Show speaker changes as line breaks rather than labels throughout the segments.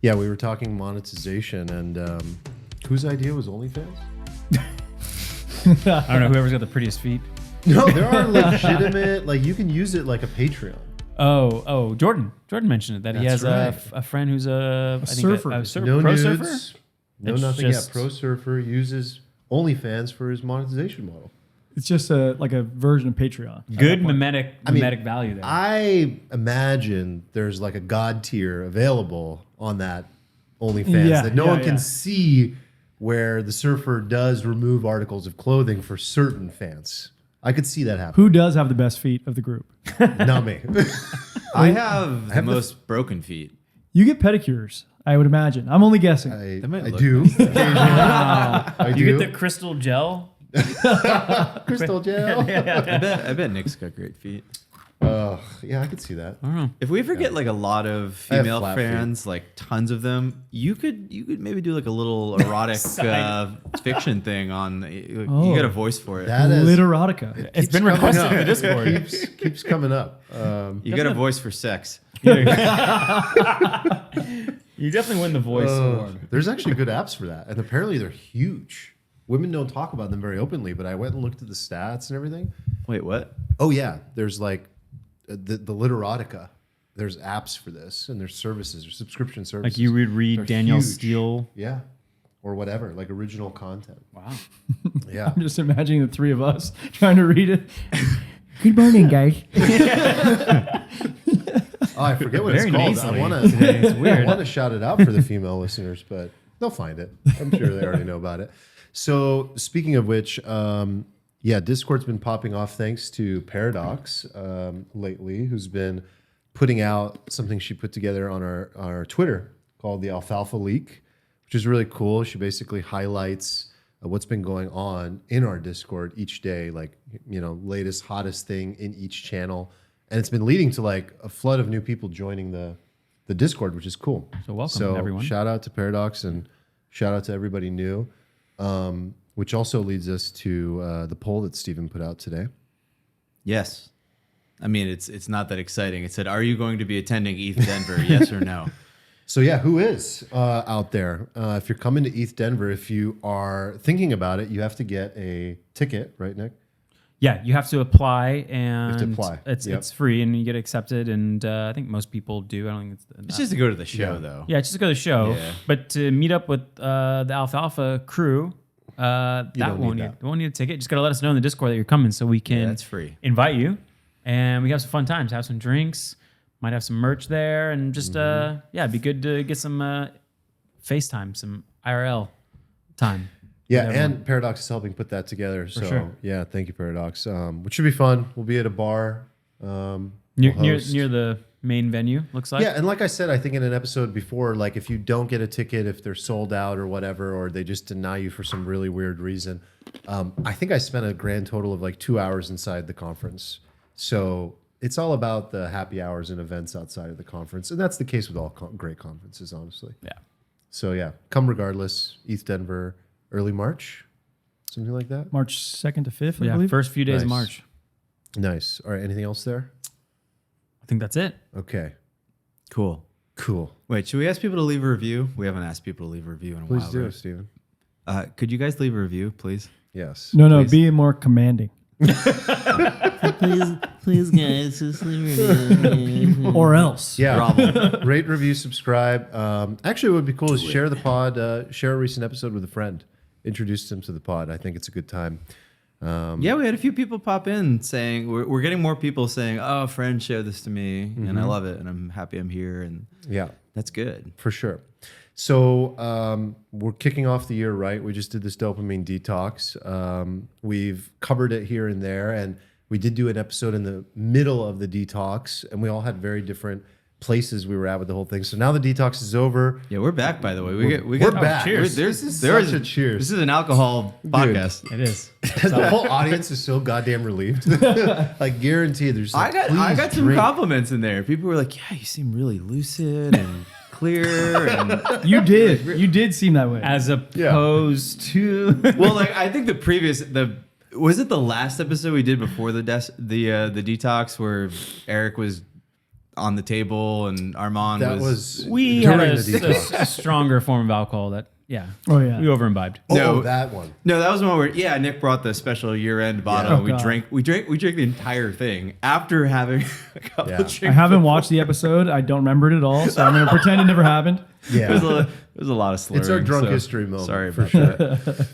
Yeah, we were talking monetization, and whose idea was OnlyFans?
I don't know. Whoever's got the prettiest feet.
No, there are legitimate. Like you can use it like a Patreon.
Oh, Jordan. Jordan mentioned it that he has
That's
a friend who's a
surfer.
No
pro
nudes,
surfer.
no
It's
nothing.
just-
Yeah, pro surfer uses OnlyFans for his monetization model.
It's just like a version of Patreon.
Good mimetic value there.
I imagine there's like a god tier available on that OnlyFans
Yeah,
that no one
yeah.
can see, where the surfer does remove articles of clothing for certain fans. I could see that happen.
Who does have the best feet of the group?
Not me.
I have the most broken feet.
You get pedicures, I would imagine. I'm only guessing.
I
might look
do. I
you
do.
get the crystal gel.
crystal gel.
I bet Nick's got great feet.
Yeah, I could see that.
I don't know.
If we ever get like a lot of
I have
female
flat
fans, like tons of them, you could maybe do like a little erotic fiction thing on. You got a voice for it.
That is
Literotica.
It's been
coming
requested
up.
in the Discord.
keeps coming up.
You got a voice for sex.
You definitely win the voice award.
There's actually good apps for that, and apparently they're huge. Women don't talk about them very openly, but I went and looked at the stats and everything.
Wait, what?
Oh yeah, there's like the Literotica. There's apps for this, and there's services or subscription services.
Like you would read
They're
Danielle
huge.
Steele.
Yeah, or whatever, like original content.
Wow.
Yeah.
I'm just imagining the three of us trying to read it. Good morning, guys.
Oh, I forget what
Very
it's called.
nasally
I want
today. It's weird.
to shout it out for the female listeners, but they'll find it. I'm sure they already know about it. So speaking of which, Discord's been popping off thanks to Paradox lately, who's been putting out something she put together on our Twitter called the Alfalfa Leak, which is really cool. She basically highlights what's been going on in our Discord each day, like, latest, hottest thing in each channel. And it's been leading to like a flood of new people joining the Discord, which is cool.
So welcome, everyone.
Shout out to Paradox and shout out to everybody new, which also leads us to the poll that Steven put out today.
Yes. I mean, it's not that exciting. It said, "Are you going to be attending ETHDenver? Yes or no?"
So yeah, who is out there? If you're coming to ETHDenver, if you are thinking about it, you have to get a ticket, right, Nick?
Yeah, you have to apply, and
Yep.
it's free, and you get accepted. And I think most people do. I don't think
It's just to go to the show, though.
yeah, just to go to the show.
Yeah.
But to meet up with the Alfalfa crew, that won't need a ticket. Just gotta let us know in the Discord that you're coming, so we can
that's free.
invite you, and we have some fun times. Have some drinks. Might have some merch there, and just it'd be good to get some FaceTime, some IRL time.
Yeah, and Paradox is helping put that together. So
sure.
yeah, thank you, Paradox. Which should be fun. We'll be at a bar.
Near
We'll host.
the main venue, looks like.
Yeah, and like I said, I think in an episode before, like if you don't get a ticket, if they're sold out or whatever, or they just deny you for some really weird reason, I think I spent a grand total of like 2 hours inside the conference. So it's all about the happy hours and events outside of the conference, and that's the case with all great conferences, honestly.
Yeah.
So yeah, come regardless. ETHDenver, early March, something like that.
March 2nd to 5th, I
Yeah,
believe.
first few days of
Nice.
March.
Nice. All right, anything else there?
I think that's it.
Okay,
Cool.
cool.
Wait, should we ask people to leave a review? We haven't asked people to leave a review in a
Please
while.
do,
right?
Steven.
Could you guys leave a review, please?
Yes.
No,
Please.
be more commanding.
Please, guys, just leave a review.
Or else.
Yeah. Rate, review, subscribe. Actually, what would be cool is share the pod, share a recent episode with a friend. Introduce them to the pod. I think it's a good time.
Yeah, we had a few people pop in saying we're getting more people saying, "Oh, a friend shared this to me, and I love it, and I'm happy I'm here," and
Yeah,
that's good.
for sure. So we're kicking off the year right. We just did this dopamine detox. We've covered it here and there, and we did do an episode in the middle of the detox, and we all had very different places we were at with the whole thing. So now the detox is over.
Yeah, we're back. By the way, we're
back.
Cheers.
This is such a cheers.
This is an alcohol podcast.
It is.
The whole audience is so goddamn relieved. Like guaranteed, there's.
I
Like,
got some
drink.
compliments in there. People were like, "Yeah, you seem really lucid and clear." And
You did. You did seem that way.
As opposed to
well, like I think was it the last episode we did before the detox where Eric was on the table, and Armand
That was
We had
during
a,
the detox.
a stronger form of alcohol that,
Oh, yeah.
we over imbibed.
Oh, that one.
No, that was the one where Nick brought the special year-end bottle.
Oh,
and we
God.
drank the entire thing after having a couple
Yeah.
of drinks.
I haven't watched the episode. I don't remember it at all, so I'm going to pretend it never happened.
Yeah.
There's a lot of slurring.
It's our drunk
so
history moment.
Sorry
for
about
sure.
that.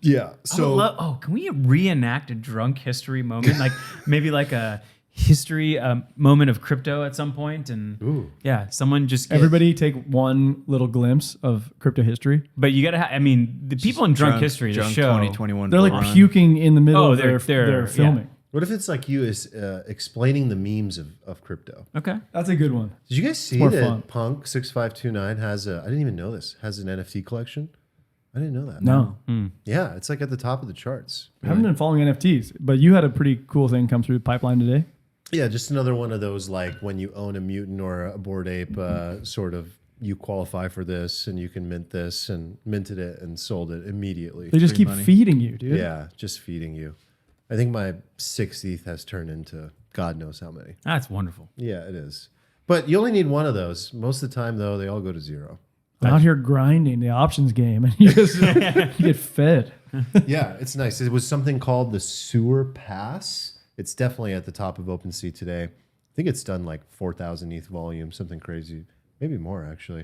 Yeah. So
Can we reenact a drunk history moment? Like maybe like a history moment of crypto at some point, and
Ooh.
yeah, someone just get,
Everybody take one little glimpse of crypto history.
But you gotta. I mean, the people in drunk history, the
drunk
show.
2021.
They're like
run.
puking in the middle
Oh,
of
they're-
their
they're-
filming.
what if it's like you is explaining the memes of crypto?
Okay.
That's a good one.
Did you guys see
more
that
fun.
Punk 6529 has a? I didn't even know this. Has an NFT collection. I didn't know that.
No,
Yeah, it's like at the top of the charts.
I haven't been following NFTs, but you had a pretty cool thing come through the pipeline today.
Yeah, just another one of those like when you own a mutant or a Bored Ape, sort of you qualify for this and you can mint this, and minted it and sold it immediately.
They just
Free
keep
money.
feeding you, dude.
Yeah, just feeding you. I think my 6th ETH has turned into God knows how many.
That's wonderful.
Yeah, it is. But you only need one of those. Most of the time, though, they all go to 0.
I'm out here grinding the options game, and you just you get fed.
Yeah, it's nice. It was something called the Sewer Pass. It's definitely at the top of OpenSea today. I think it's done like 4,000 ETH volume, something crazy, maybe more actually.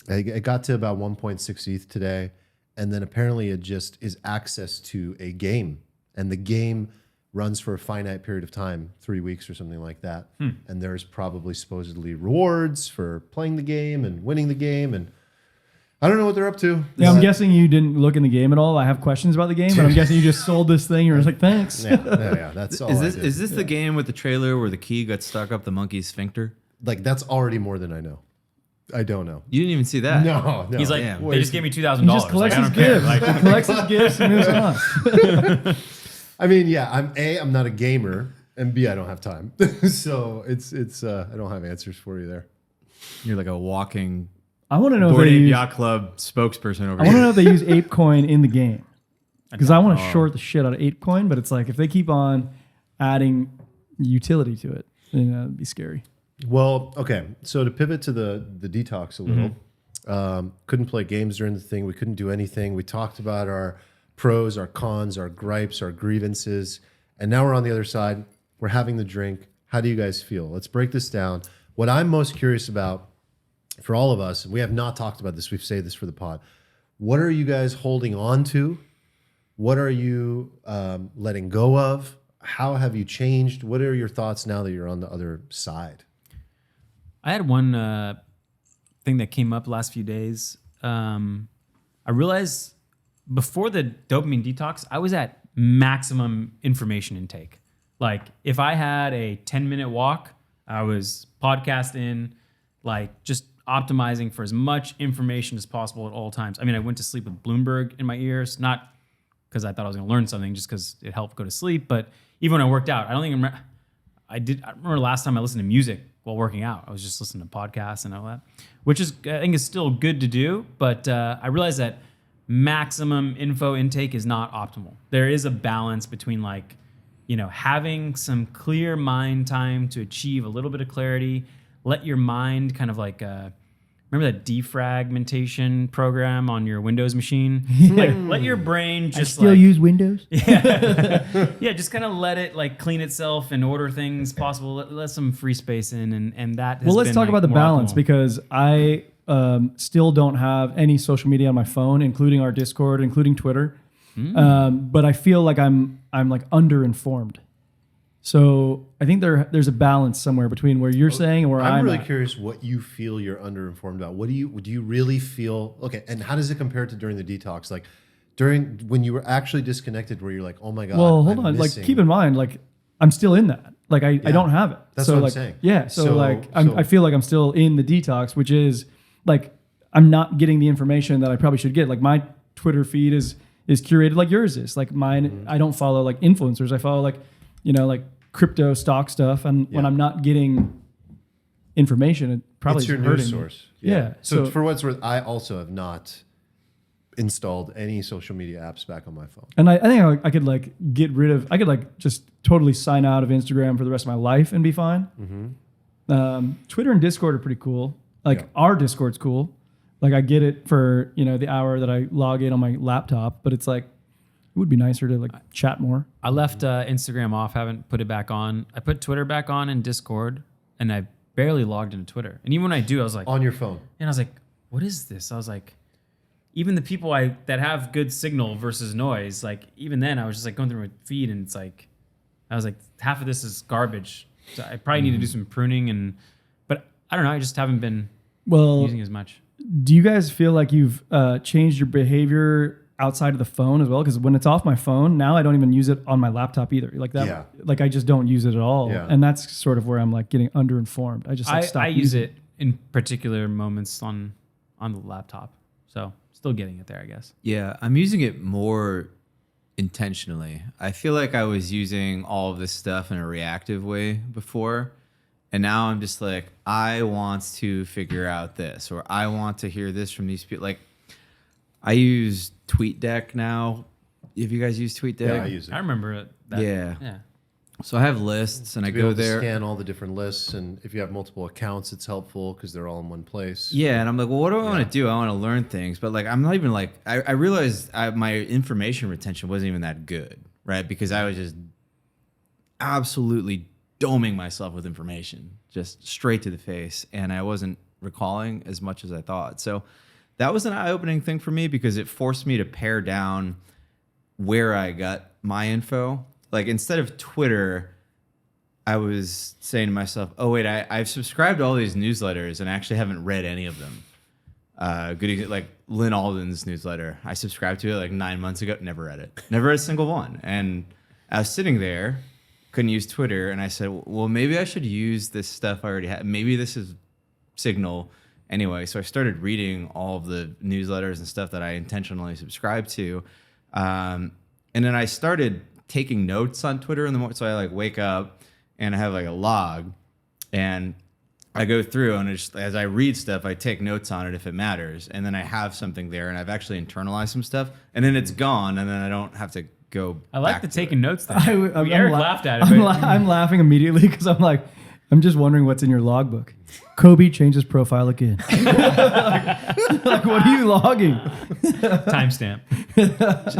It got to about 1.6 ETH today, and then apparently it just is access to a game, and the game runs for a finite period of time, 3 weeks or something like that. And there's probably supposedly rewards for playing the game and winning the game, and I don't know what they're up to.
Yeah, I'm
But-
guessing you didn't look in the game at all. I have questions about the game, but I'm guessing you just sold this thing. You're just like, thanks.
Yeah, that's all.
Is this the game with the trailer where the key got stuck up the monkey's sphincter?
Like that's already more than I know. I don't know.
You didn't even see that.
No.
He's like,
Damn.
they just gave me
He
$2,000.
just collects his
Like, I don't care.
gifts.
Like,
He collects his gifts and moves on.
I mean, yeah, I'm not a gamer, and B, I don't have time. So it's I don't have answers for you there.
You're like a walking
I want to know if
Bored
they
Ape
use,
Yacht Club spokesperson over
I want to
here.
know if they use ApeCoin in the game, because I want to short the shit out of ApeCoin. But it's like if they keep on adding utility to it, then that'd be scary.
Well, okay. So to pivot to the detox a little, couldn't play games during the thing. We couldn't do anything. We talked about our pros, our cons, our gripes, our grievances, and now we're on the other side. We're having the drink. How do you guys feel? Let's break this down. What I'm most curious about for all of us, and we have not talked about this, we've saved this for the pod. What are you guys holding on to? What are you letting go of? How have you changed? What are your thoughts now that you're on the other side?
I had one thing that came up the last few days. I realized before the dopamine detox, I was at maximum information intake. Like if I had a 10-minute walk, I was podcasting, like just optimizing for as much information as possible at all times. I mean, I went to sleep with Bloomberg in my ears, not because I thought I was going to learn something, just because it helped go to sleep. But even when I worked out, I don't think I remember last time I listened to music while working out. I was just listening to podcasts and all that, which is I think is still good to do. But I realized that maximum info intake is not optimal. There is a balance between like, having some clear mind time to achieve a little bit of clarity. Let your mind kind of like, remember that defragmentation program on your Windows machine? Like, let your brain just
use Windows.
yeah, just kind of let it like clean itself and order things possible. Let some free space in, and that. Has
Well, let's
been,
talk
like,
about the
more
balance
optimal.
because I still don't have any social media on my phone, including our Discord, including Twitter. But I feel like I'm like underinformed. So I think there's a balance somewhere between where you're saying and where
I'm
I'm
really
at.
curious what you feel you're underinformed about. What do you really feel? Okay, and how does it compare to during the detox? Like during when you were actually disconnected, where you're like, oh my god.
Well, hold
I'm
on.
missing.
Like keep in mind, like I'm still in that. Like I don't have it.
That's
so
what I'm
like,
saying.
Yeah. So,
So-
like
so-
I feel like I'm still in the detox, which is like I'm not getting the information that I probably should get. Like my Twitter feed is curated like yours is. Like mine, I don't follow like influencers. I follow like like crypto stock stuff. And when I'm not getting information, it probably
it's your
is hurting
news
me.
source.
Yeah.
So
So
for what's worth, I also have not installed any social media apps back on my phone.
And I think I could like get rid of, I could like just totally sign out of Instagram for the rest of my life and be fine. Twitter and Discord are pretty cool. Like
Yeah.
our Discord's cool. Like I get it for, the hour that I log in on my laptop, but it's like, it would be nicer to like chat more.
I left Instagram off, haven't put it back on. I put Twitter back on and Discord, and I barely logged into Twitter. And even when I do, I was like,
On your phone.
and I was like, what is this? I was like, even the people that have good signal versus noise, like even then I was just like going through my feed, and it's like, I was like, half of this is garbage. So I probably need to do some pruning, but I don't know. I just haven't been using as much.
Do you guys feel like you've changed your behavior outside of the phone as well? Because when it's off my phone, now I don't even use it on my laptop either. Like that,
Yeah.
like I just don't use it at all.
Yeah.
And that's sort of where I'm like getting underinformed. I just like stop
I use
using
it in particular moments on the laptop. So still getting it there, I guess.
Yeah, I'm using it more intentionally. I feel like I was using all of this stuff in a reactive way before. And now I'm just like, I want to figure out this, or I want to hear this from these people. Like, I use TweetDeck now. Have you guys used TweetDeck?
Yeah, I use it.
I remember that.
Yeah.
Yeah.
So I have lists, and I
To be
go
able to
there.
scan all the different lists, and if you have multiple accounts, it's helpful because they're all in one place.
Yeah, and I'm like, well, what do I want to do? I want to learn things, but like, I'm not even like, I realized my information retention wasn't even that good, right? Because I was just absolutely doming myself with information, just straight to the face, and I wasn't recalling as much as I thought. So that was an eye-opening thing for me because it forced me to pare down where I got my info. Like instead of Twitter, I was saying to myself, oh, wait, I've subscribed to all these newsletters and I actually haven't read any of them. Like Lynn Alden's newsletter. I subscribed to it like 9 months ago, never read it. Never read a single one. And I was sitting there, couldn't use Twitter, and I said, well, maybe I should use this stuff I already have. Maybe this is Signal. Anyway, so I started reading all of the newsletters and stuff that I intentionally subscribed to. And then I started taking notes on Twitter in the morning. So I like wake up and I have like a log, and I go through, and as I read stuff, I take notes on it if it matters. And then I have something there, and I've actually internalized some stuff, and then it's gone, and then I don't have to go
I like
back
the
to
taking
it.
notes thing. Eric laughed at it.
I'm laughing immediately because I'm just wondering what's in your logbook. Kobe changed his profile again. like, what are you logging?
Timestamp.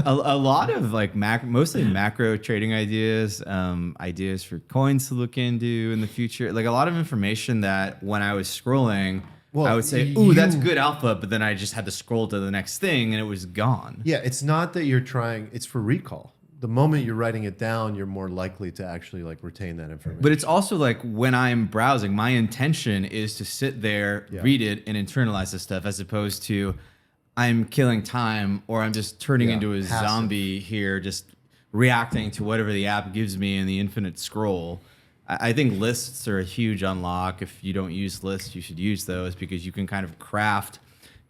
A lot of like mostly macro trading ideas, ideas for coins to look into in the future. Like a lot of information that when I was scrolling,
Well,
I would say, "Ooh, that's good alpha," but then I just had to scroll to the next thing, and it was gone.
Yeah, it's not that you're trying, it's for recall. The moment you're writing it down, you're more likely to actually like retain that information.
But it's also like when I'm browsing, my intention is to sit there, read it, and internalize this stuff, as opposed to I'm killing time or I'm just turning into a
passive.
zombie here, just reacting to whatever the app gives me in the infinite scroll. I think lists are a huge unlock. If you don't use lists, you should use those because you can kind of craft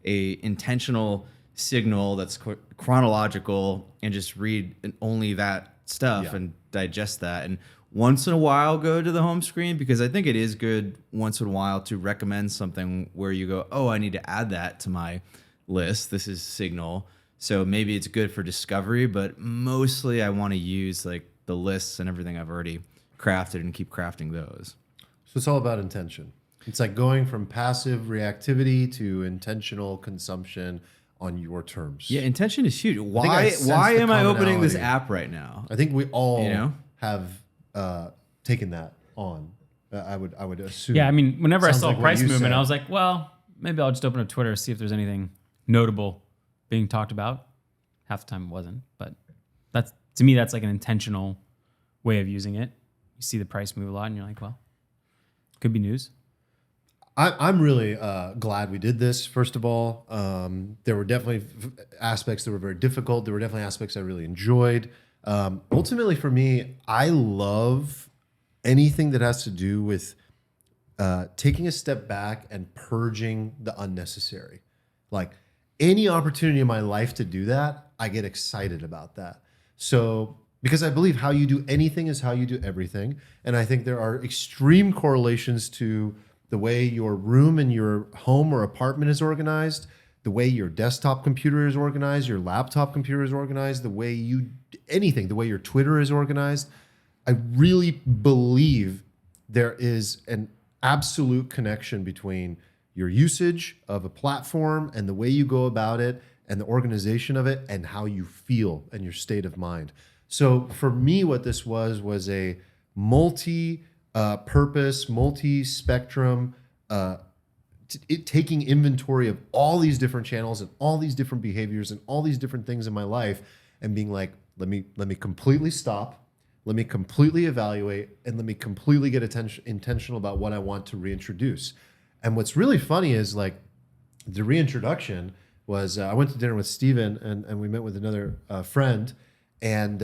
a intentional signal that's chronological and just read only that stuff and digest that. And once in a while go to the home screen, because I think it is good once in a while to recommend something where you go, oh, I need to add that to my list. This is Signal. So maybe it's good for discovery, but mostly I want to use like the lists and everything I've already crafted and keep crafting those.
So it's all about intention. It's like going from passive reactivity to intentional consumption on your terms.
Yeah, intention is huge.
I
Why
sense
why
the
am I opening this
commonality.
app right now?
I think we all
You know?
have taken that on. I would assume.
Yeah, I mean, whenever
Sounds
I saw
like what
price
you
movement,
said.
I was like, well, maybe I'll just open up Twitter, see if there's anything notable being talked about. Half the time it wasn't, but that's to me, that's like an intentional way of using it. You see the price move a lot, and you're like, well, could be news.
I'm really glad we did this. First of all, there were definitely aspects that were very difficult. There were definitely aspects I really enjoyed. Ultimately, for me, I love anything that has to do with taking a step back and purging the unnecessary. Like any opportunity in my life to do that, I get excited about that. So, because I believe how you do anything is how you do everything. And I think there are extreme correlations to the way your room and your home or apartment is organized the way your desktop computer is organized, your laptop computer is organized, the way the way your Twitter is organized. I really believe there is an absolute connection between your usage of a platform and the way you go about it and the organization of it and how you feel and your state of mind. So for me, what this was a multi-purpose, multi-spectrum, taking inventory of all these different channels and all these different behaviors and all these different things in my life and being like, let me completely stop. Let me completely evaluate and let me completely get intentional about what I want to reintroduce. And what's really funny is like the reintroduction was I went to dinner with Steven and we met with another friend. And,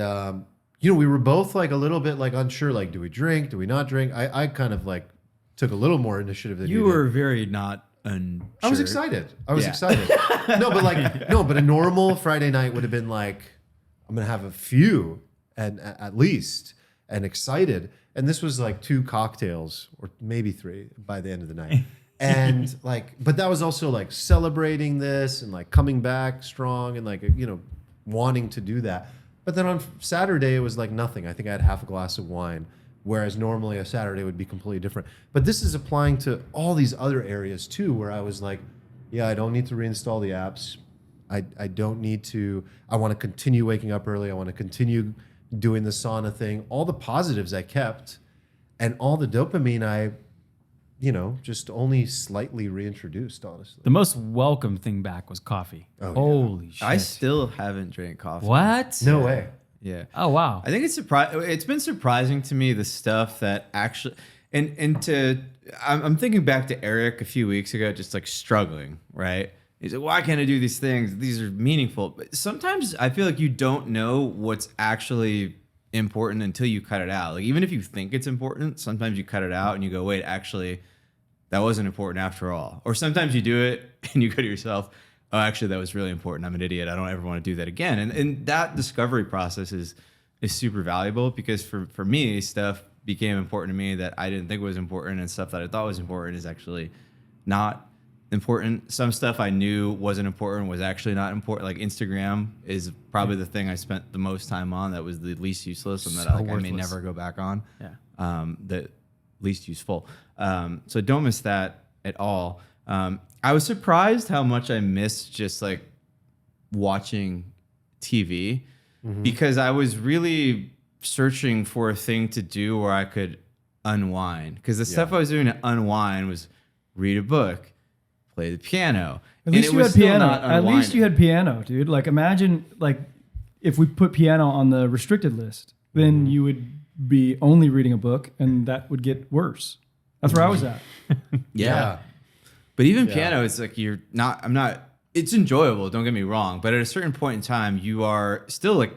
we were both like a little bit like unsure, like, do we drink? Do we not drink? I kind of like took a little more initiative than you
were
did.
very not unsure.
I was excited. But a normal Friday night would have been like, I'm going to have a few and at least and excited. And this was like 2 cocktails or maybe 3 by the end of the night. And but that was also like celebrating this and like coming back strong and like, wanting to do that. But then on Saturday, it was like nothing. I think I had half a glass of wine, whereas normally a Saturday would be completely different. But this is applying to all these other areas too, where I was like, yeah, I don't need to reinstall the apps. I don't need to, I want to continue waking up early. I want to continue doing the sauna thing. All the positives I kept and all the dopamine I, just only slightly reintroduced, honestly.
The most welcome thing back was coffee.
Oh, yeah.
Holy shit.
I still haven't drank coffee.
What?
No way.
Yeah.
Oh, wow.
I think it's been surprising to me the stuff that actually I'm thinking back to Eric a few weeks ago, just like struggling, right? He's like, why can't I do these things? These are meaningful. But sometimes I feel like you don't know what's actually important until you cut it out. Like even if you think it's important, sometimes you cut it out and you go, wait, actually, that wasn't important after all. Or sometimes you do it and you go to yourself, oh, actually, that was really important. I'm an idiot. I don't ever want to do that again. And that discovery process is super valuable because for me, stuff became important to me that I didn't think was important, and stuff that I thought was important is actually not important. Some stuff I knew wasn't important was actually not important. Like Instagram is probably the thing I spent the most time on that was the least useless and that
So
I may
worthless.
never go back on.
Yeah.
The least useful. So don't miss that at all. I was surprised how much I missed just like watching TV because I was really searching for a thing to do where I could unwind. Because the stuff I was doing to unwind was read a book, play the piano.
At least you had piano. At least you had piano, dude. Like imagine like if we put piano on the restricted list, then you would be only reading a book and that would get worse. That's where I was at.
Yeah. But even piano, it's like it's enjoyable, don't get me wrong. But at a certain point in time, you are still like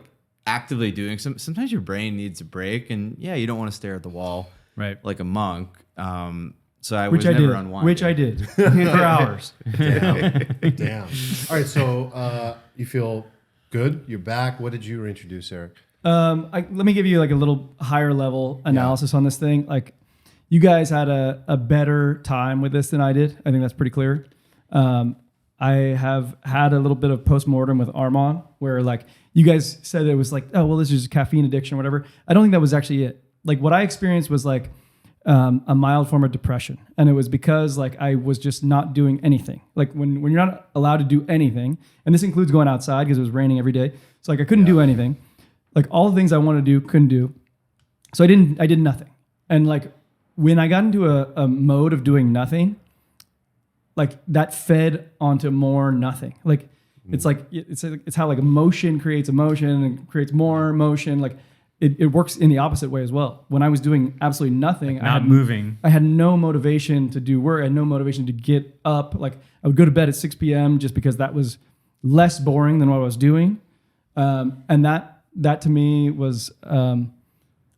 actively doing sometimes your brain needs a break and you don't want to stare at the wall
Right.
like a monk. So I
Which
was
I
never
did.
unwinding.
Which I did for hours.
Damn. All right, so you feel good? You're back. What did you reintroduce, Eric?
Let me give you like a little higher level analysis on this thing. Like you guys had a better time with this than I did. I think that's pretty clear. I have had a little bit of postmortem with Armand where like you guys said it was like, oh, well, this is caffeine addiction or whatever. I don't think that was actually it. Like what I experienced was like a mild form of depression. And it was because like I was just not doing anything. Like when you're not allowed to do anything, and this includes going outside because it was raining every day. So like I couldn't do anything. Like all the things I wanted to do, couldn't do. So I did nothing. And like when I got into a mode of doing nothing, like that fed onto more nothing. Like it's like it's how like emotion creates emotion and creates more emotion. Like it works in the opposite way as well. When I was doing absolutely nothing,
Not moving.
I had no motivation to do work. I had no motivation to get up. Like I would go to bed at 6 p.m. just because that was less boring than what I was doing. And that to me was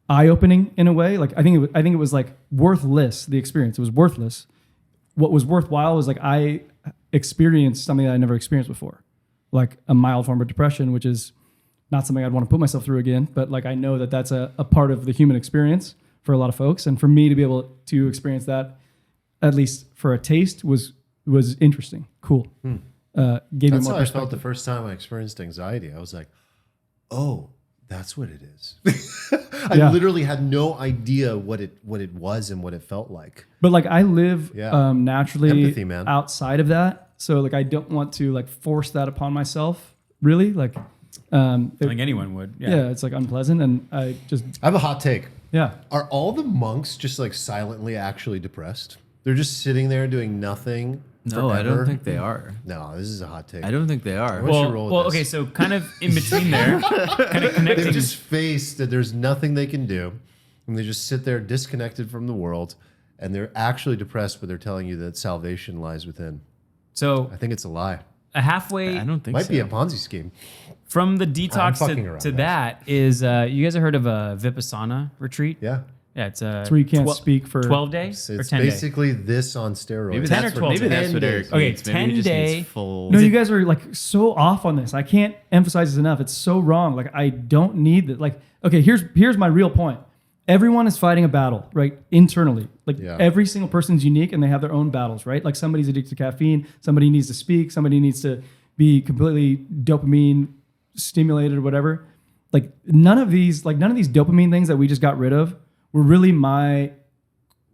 eye-opening in a way. Like I think it was like worthless. The experience, it was worthless. What was worthwhile was like I experienced something that I never experienced before, like a mild form of depression, which is not something I'd want to put myself through again. But like I know that that's a part of the human experience for a lot of folks, and for me to be able to experience that, at least for a taste, was interesting, cool. gave me
That's
more
how I felt the
perspective.
first time I experienced anxiety. I was like, oh, that's what it is. I
Yeah.
literally had no idea what it was and what it felt like.
But like I live
Yeah.
naturally
Empathy, man.
outside of that, so like I don't want to like force that upon myself. Really, like
I think anyone would.
yeah, it's like unpleasant, and I just
I have a hot take.
yeah.
Are all the monks just like silently actually depressed? They're just sitting there doing nothing.
No, I
forever?
don't think they are.
No, this is a hot take.
I don't think they are.
What's your role with this?
Okay, so kind of in between there, kind of
They've
connecting.
just faced that there's nothing they can do, and they just sit there disconnected from the world, and they're actually depressed, but they're telling you that salvation lies within.
So
I think it's a lie.
a halfway
I don't think
Might
so.
be a Ponzi scheme.
from the detox
fucking around,
to
guys.
that is you guys have heard of a Vipassana retreat?
Yeah.
Yeah, it's a
It's where you can't speak for
12 days
So
or
it's
10 days.
basically this on steroids.
Maybe
10 or
that's
12
what, maybe that's what
10
Eric
days.
Okay,
needs. Maybe he
10
just
day-
needs full.
No, you guys are like so off on this. I can't emphasize this enough. It's so wrong. Like I don't need that. Like okay, here's my real point. Everyone is fighting a battle, right? Internally. Like
Yeah.
every single person's unique and they have their own battles, right? Like somebody's addicted to caffeine, somebody needs to speak, somebody needs to be completely dopamine stimulated or whatever. Like none of these dopamine things that we just got rid of were really my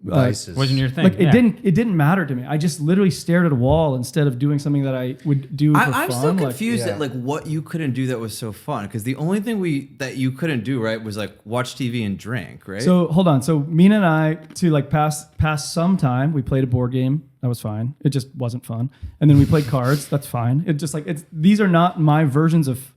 Vices.
Wasn't your thing.
like
yeah.
it didn't matter to me. I just literally stared at a wall instead of doing something that I would do for fun.
I'm still
Like,
confused
yeah.
at like what you couldn't do that was so fun because the only thing that you couldn't do right was like watch TV and drink, right?
so hold on. So Mina and I, to like pass some time, we played a board game. That was fine. It just wasn't fun. And then we played cards. That's fine. It just like these are not my versions of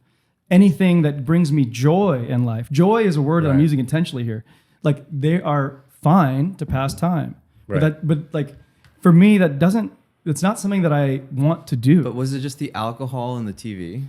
anything that brings me joy in life. Joy is a word that I'm
Right.
using intentionally here. Like they are fine to pass time.
Right.
But like for me, it's not something that I want to do.
but was it just the alcohol and the TV?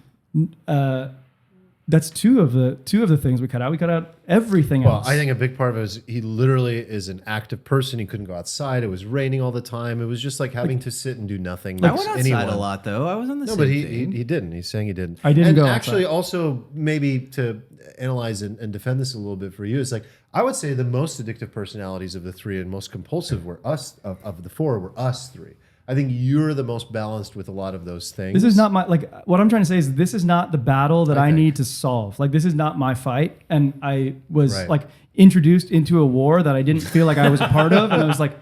That's two of the things we cut out. We cut out everything
Well,
else.
I think a big part of it is he literally is an active person. He couldn't go outside. It was raining all the time. It was just like having to sit and do nothing.
I
Makes
went outside
anyone-
a lot though. I was on the
No,
same
but
thing.
he didn't. He's saying he didn't.
I didn't
and
go
actually,
outside.
also maybe to analyze and defend this a little bit for you, it's like I would say the most addictive personalities of the three and most compulsive were us of the four were us three. I think you're the most balanced with a lot of those things.
This is not my like. What I'm trying to say is this is not the battle that I
think.
need to solve. Like this is not my fight, and I was
Right.
like introduced into a war that I didn't feel like I was a part of, and I was like,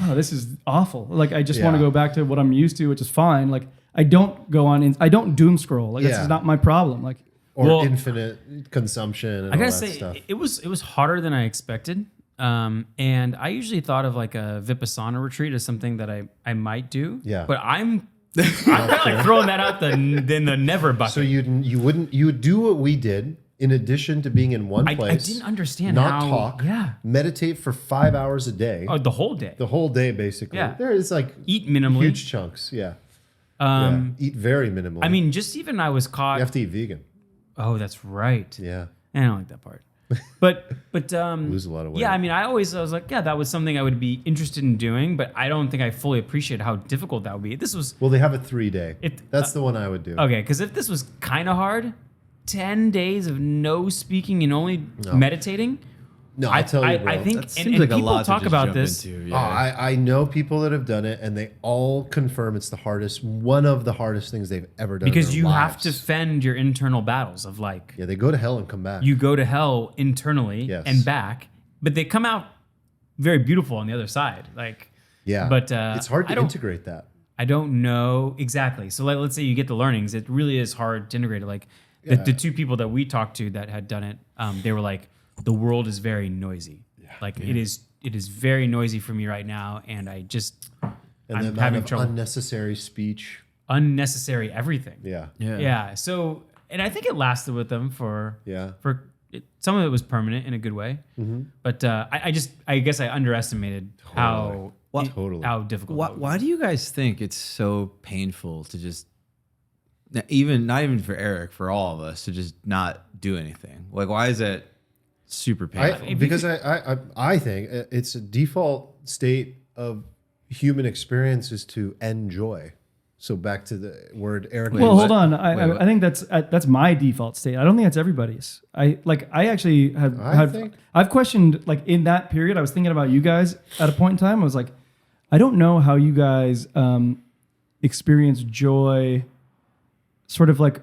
oh, this is awful. Like I just want to
Yeah.
go back to what I'm used to, which is fine. Like I don't go on. I don't doom scroll. Like this
Yeah.
is not my problem. Like
or
Well,
infinite consumption and
I
all
gotta
that
say,
stuff.
it was harder than I expected. And I usually thought of like a Vipassana retreat as something that I might do.
Yeah.
But I'm kind of like throwing that out in the never bucket.
So you would do what we did in addition to being in one
I
place.
didn't understand
not
how.
talk.
Yeah.
Meditate for 5 hours a day.
Oh, the whole day.
The whole day, basically.
Yeah.
There is like
Eat minimally.
huge chunks. Yeah. Yeah. Eat very minimally.
I mean, just even I was caught.
you have to eat vegan.
Oh, that's right.
Yeah.
I don't like that part. But
Lose a lot of weight.
Yeah, I mean, I was like, yeah, that was something I would be interested in doing, but I don't think I fully appreciate how difficult that would be. This was
Well, they have a 3-day.
It-
That's the one I would do.
okay, because if this was kind of hard, 10 days of no speaking and only meditating.
No, I'll tell you, bro.
I think,
That
and,
seems
and
like a
people
lot
talk
to just
about
jump
this.
into.
Oh,
Yeah.
I know people that have done it, and they all confirm it's the hardest, one of the hardest things they've ever done. in
Because
their
you have
lives.
to fend your internal battles of like,
Yeah, they go to hell and come back.
you go to hell internally
Yes.
and back, but they come out very beautiful on the other side. Like,
yeah,
but,
it's hard
I
to
don't-
integrate that.
I don't know exactly. So let's say you get the learnings. It really is hard to integrate it. Like the two people that we talked to that had done it, they were like, the world is very noisy. Like it is very noisy for me right now. And I just,
And the
I'm
amount
having
of
trouble.
unnecessary speech.
Unnecessary everything.
Yeah,
Yeah. So, and I think it lasted with them for some of it was permanent in a good way. But I guess I underestimated how difficult.
Why do you guys think it's so painful to just not even for Eric, for all of us to just not do anything? Like, why is that super painful?
Because I think it's a default state of human experience is to enjoy. So back to the word Eric.
well,
used.
hold on.
Wait, what?
I think that's my default state. I don't think that's everybody's. I actually I've questioned like in that period. I was thinking about you guys at a point in time. I was like, I don't know how you guys experience joy sort of like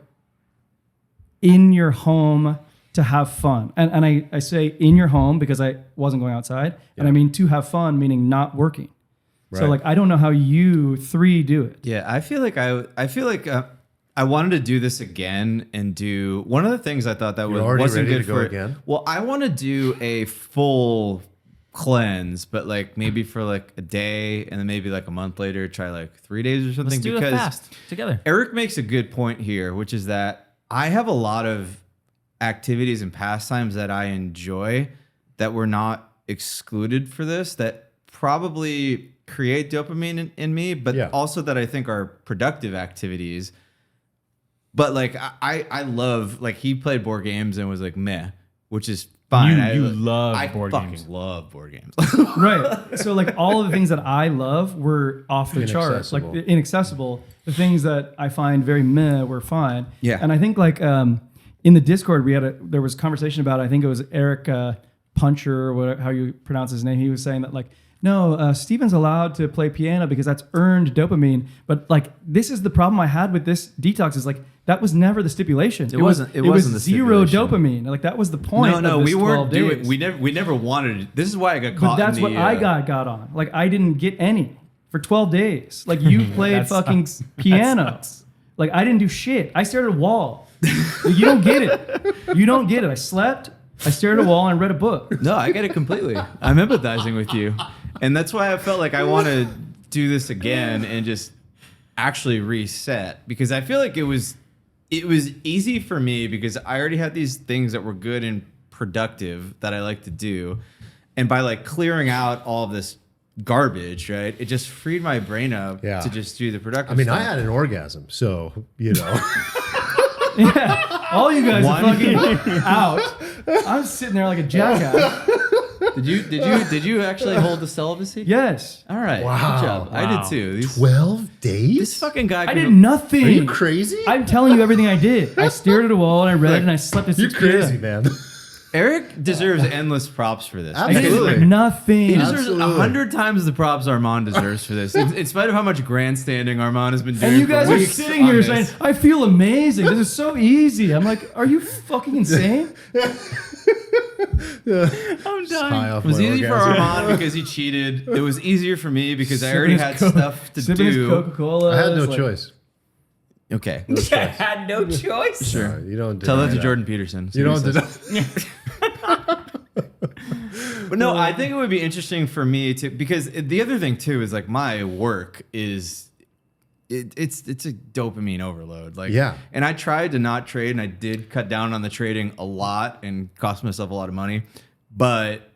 in your home to have fun. And I say in your home because I wasn't going outside. And I mean to have fun, meaning not working. So
Right.
like, I don't know how you three do it.
Yeah, I feel like I wanted to do this again and do one of the things I thought that
You're already
wasn't
ready
good
to go
for
again?
Well, I want to do a full cleanse, but like maybe for like a day and then maybe like a month later try like 3 days or something.
Let's do a
because
fast together.
Eric makes a good point here, which is that I have a lot of activities and pastimes that I enjoy that were not excluded for this, that probably create dopamine in me, but also that I think are productive activities. But like I love, like he played board games and was like meh, which is fine.
You love
I
board
fucking
games.
love board games.
Right. So like all of the things that I love were off the charts, like
Inaccessible.
inaccessible. The things that I find very meh were fine.
Yeah.
And I think like in the Discord there was conversation about, I think it was Eric Puncher or whatever, how you pronounce his name. He was saying that like, no, Steven's allowed to play piano because that's earned dopamine. But like, this is the problem I had with this detox is like, that was never the stipulation. It was
wasn't the
zero
stipulation.
dopamine. Like that was the point.
No,
of this
we weren't
12 days.
doing. We never wanted it. This is why I got
But
caught.
that's
in the,
what I got on. Like I didn't get any for 12 days. Like you played
That
fucking
sucks.
piano.
That sucks.
Like I didn't do shit. I stared at a wall. Like, you don't get it. You don't get it. I slept. I stared at a wall and read a book.
No, I get it completely. I'm empathizing with you. And that's why I felt like I want to do this again and just actually reset, because I feel like it was easy for me because I already had these things that were good and productive that I like to do. And by like clearing out all of this garbage, right, it just freed my brain up
Yeah.
to just do the productive
I mean,
stuff.
I had an orgasm, so you know.
Yeah. All you guys are
One-
fucking out. I'm sitting there like a jackass.
Did you actually hold the celibacy?
Yes.
All right.
Wow.
Good job. I
Wow.
did too.
12 days?
This fucking guy.
I
can-
did nothing.
Are you crazy?
I'm telling you everything I did. I stared at a wall and I read and I slept at
You're
6 p.m.
crazy, man.
Eric deserves endless props for this.
I did
Absolutely.
nothing.
He deserves
Absolutely.
100 times the props Armand deserves for this. In spite of how much grandstanding Armand has been doing.
And you guys
for
are
weeks
sitting
on
here
this.
saying, I feel amazing. This is so easy. I'm like, are you fucking insane?
I'm done.
High off
It was
my
easy for
orgasm.
Armand because he cheated. It was easier for me because I
Sipping
already
his
had
Coke-
stuff to
sipping his
do.
Coca-Cola.
I had no
It's like-
choice.
Okay.
I had no choice.
Sure.
You don't
Tell that
deny
to Jordan Peterson.
You don't
See what he says. But no, I think it would be interesting for me to, because the other thing too is like my work is it's a dopamine overload. Like,
Yeah.
And I tried to not trade, and I did cut down on the trading a lot and cost myself a lot of money, but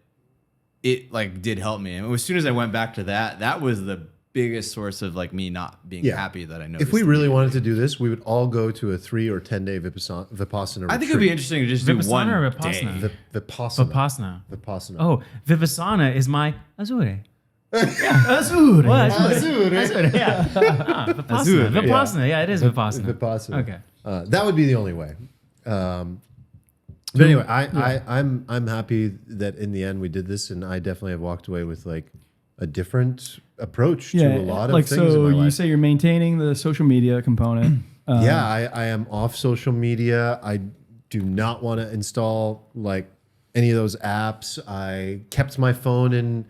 it like did help me. And as soon as I went back to that, that was the biggest source of like me not being
Yeah.
happy that I know.
If we really wanted to do this, we would all go to a 3 or 10 day Vipassana retreat.
I think it'd be interesting to just do
Vipassana
one
or
day.
Vipassana?
Vipassana.
Vipassana.
Vipassana.
Oh, Vipassana is my Azure.
Azure.
What?
Azure.
Yeah. Ah, Vipassana.
Azure.
Vipassana. Yeah, it is Vipassana.
Vipassana.
Okay.
That would be the only way. But anyway, I'm happy that in the end we did this, and I definitely have walked away with like a different approach to a lot of
like
things
so
in my
you
life.
say you're maintaining the social media component.
Yeah, I am off social media. I do not want to install like any of those apps. I kept my phone in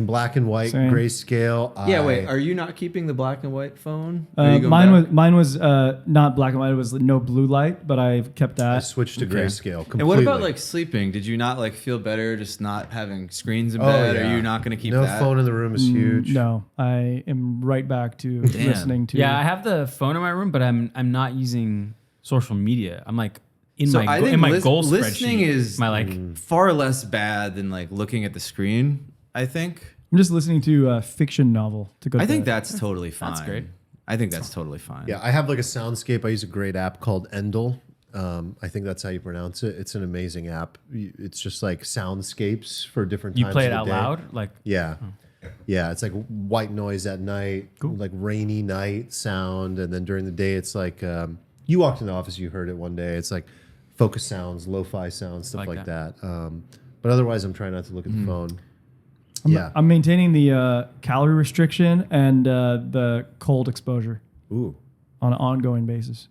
black and white
Same.
grayscale.
Yeah, wait. Are you not keeping the black and white phone? Are you going
Mine
back?
was not black and white. It was no blue light, but I've kept
I
that.
switched to grayscale completely.
And what about like sleeping? Did you not like feel better just not having screens in
Oh,
bed?
yeah.
Are you not going to keep
no
that?
phone in the room is huge.
No, I am right back to listening to.
Yeah, I have the phone in my room, but I'm not using social media. I'm like in
So
my
I think
in my goal
listening
spreadsheet.
is
my like
far less bad than like looking at the screen. I think.
I'm just listening to a fiction novel to go.
I
to
think
bed.
that's totally fine.
That's great.
I think that's totally fine.
Yeah, I have like a soundscape. I use a great app called Endel. I think that's how you pronounce it. It's an amazing app. It's just like soundscapes for different
you
times
play
of
it
the
out
day.
loud, like
Yeah. Yeah, it's like white noise at night, like rainy night sound. And then during the day, it's like you walked in the office, you heard it one day. It's like focus sounds, lo-fi sounds, stuff like
Like
that. But otherwise, I'm trying not to look at the phone. Yeah.
I'm maintaining the calorie restriction and the cold exposure
Ooh.
on an ongoing basis.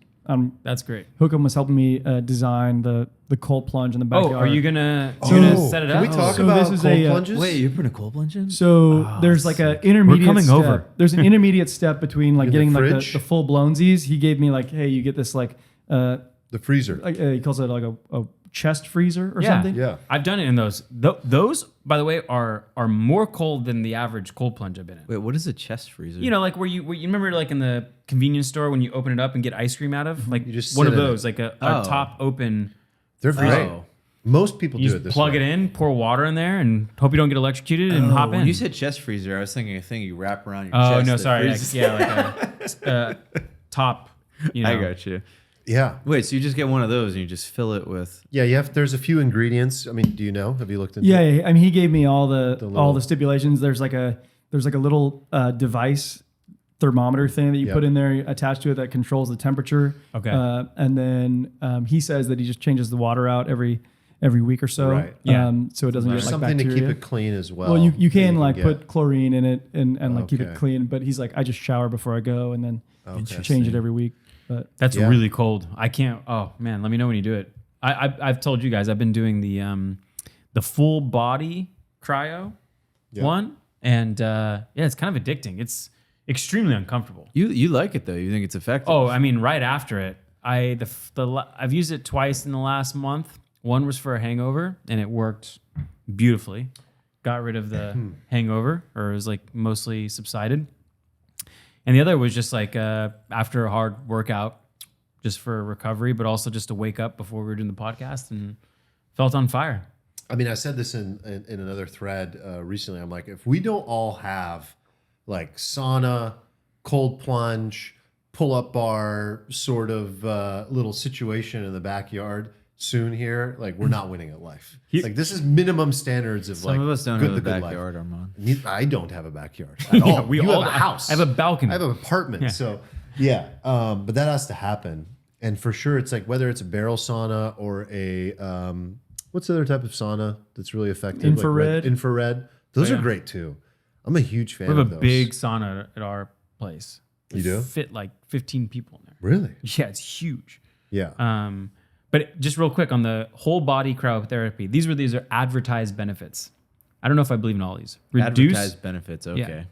That's great.
Hookham was helping me design the cold plunge in the backyard.
Oh, are you gonna set it
Can
up?
we talk
So
about
this is
cold
a,
plunges?
Wait, you're putting a cold plunge in?
So there's like an intermediate
coming
step.
over.
There's an intermediate step between like
In the
getting like
fridge?
the full blownsies. He gave me like, hey, you get this like
The freezer.
he calls it like a chest freezer or
Yeah.
something.
Yeah.
I've done it in those. Those, by the way, are more cold than the average cold plunge I've been in.
Wait, what is a chest freezer?
You know, like where you remember like in the convenience store when you open it up and get ice cream out of, like
You just
one
sit
of
in it.
those, like a
Oh.
top open.
They're great.
Oh.
Most people
You
do it
just
this
plug
way.
it in, pour water in there, and hope you don't get electrocuted and hop in.
When you said chest freezer, I was thinking a thing you wrap around your
oh
chest.
no,
that
sorry,
freezes.
like a top. You know,
I got you.
Yeah.
Wait, so you just get one of those and you just fill it with.
Yeah, you have. There's a few ingredients. I mean, do you know? Have you looked into
Yeah,
it?
yeah. I mean, he gave me all the
little-
stipulations. There's like a little device thermometer thing that you
Yep.
put in there attached to it that controls the temperature.
Okay.
And then he says that he just changes the water out every week or so.
Right.
Yeah.
So it doesn't
There's
get like
something
bacteria.
to keep it clean as well.
Well, you can
that
like
get.
put chlorine in it and like keep it
Okay.
clean. But he's like, I just shower before I go and then
Okay.
change it every week. But
that's
Yeah.
really cold. I can't. Oh man, let me know when you do it. I've told you guys I've been doing the full body cryo one, and yeah, it's kind of addicting. It's extremely uncomfortable.
You like it though. You think it's effective.
Oh, I mean, right after it, I've used it twice in the last month. One was for a hangover, and it worked beautifully. Got rid of the hangover, or it was like mostly subsided. And the other was just like after a hard workout, just for recovery, but also just to wake up before we were doing the podcast and felt on fire.
I mean, I said this in another thread recently. I'm like, if we don't all have like sauna, cold plunge, pull up bar sort of little situation in the backyard soon here, like we're not winning at life. Like this is minimum standards of
Some
like
of us don't
good-
have a
the good life.
backyard, Armand.
I don't have a backyard at all.
we
You
all
have a house.
I have a balcony.
I have an apartment. So yeah, but that has to happen. And for sure, it's like whether it's a barrel sauna or a what's the other type of sauna that's really effective?
Infrared.
Like infrared. Those
Oh,
are
yeah.
great too. I'm a huge fan
We have
of
a
those.
big sauna at our place.
You do?
Fit like 15 people in there.
Really?
Yeah, it's huge.
Yeah.
But just real quick on the whole body cryotherapy, these are advertised benefits. I don't know if I believe in all these.
Advertised benefits. Okay.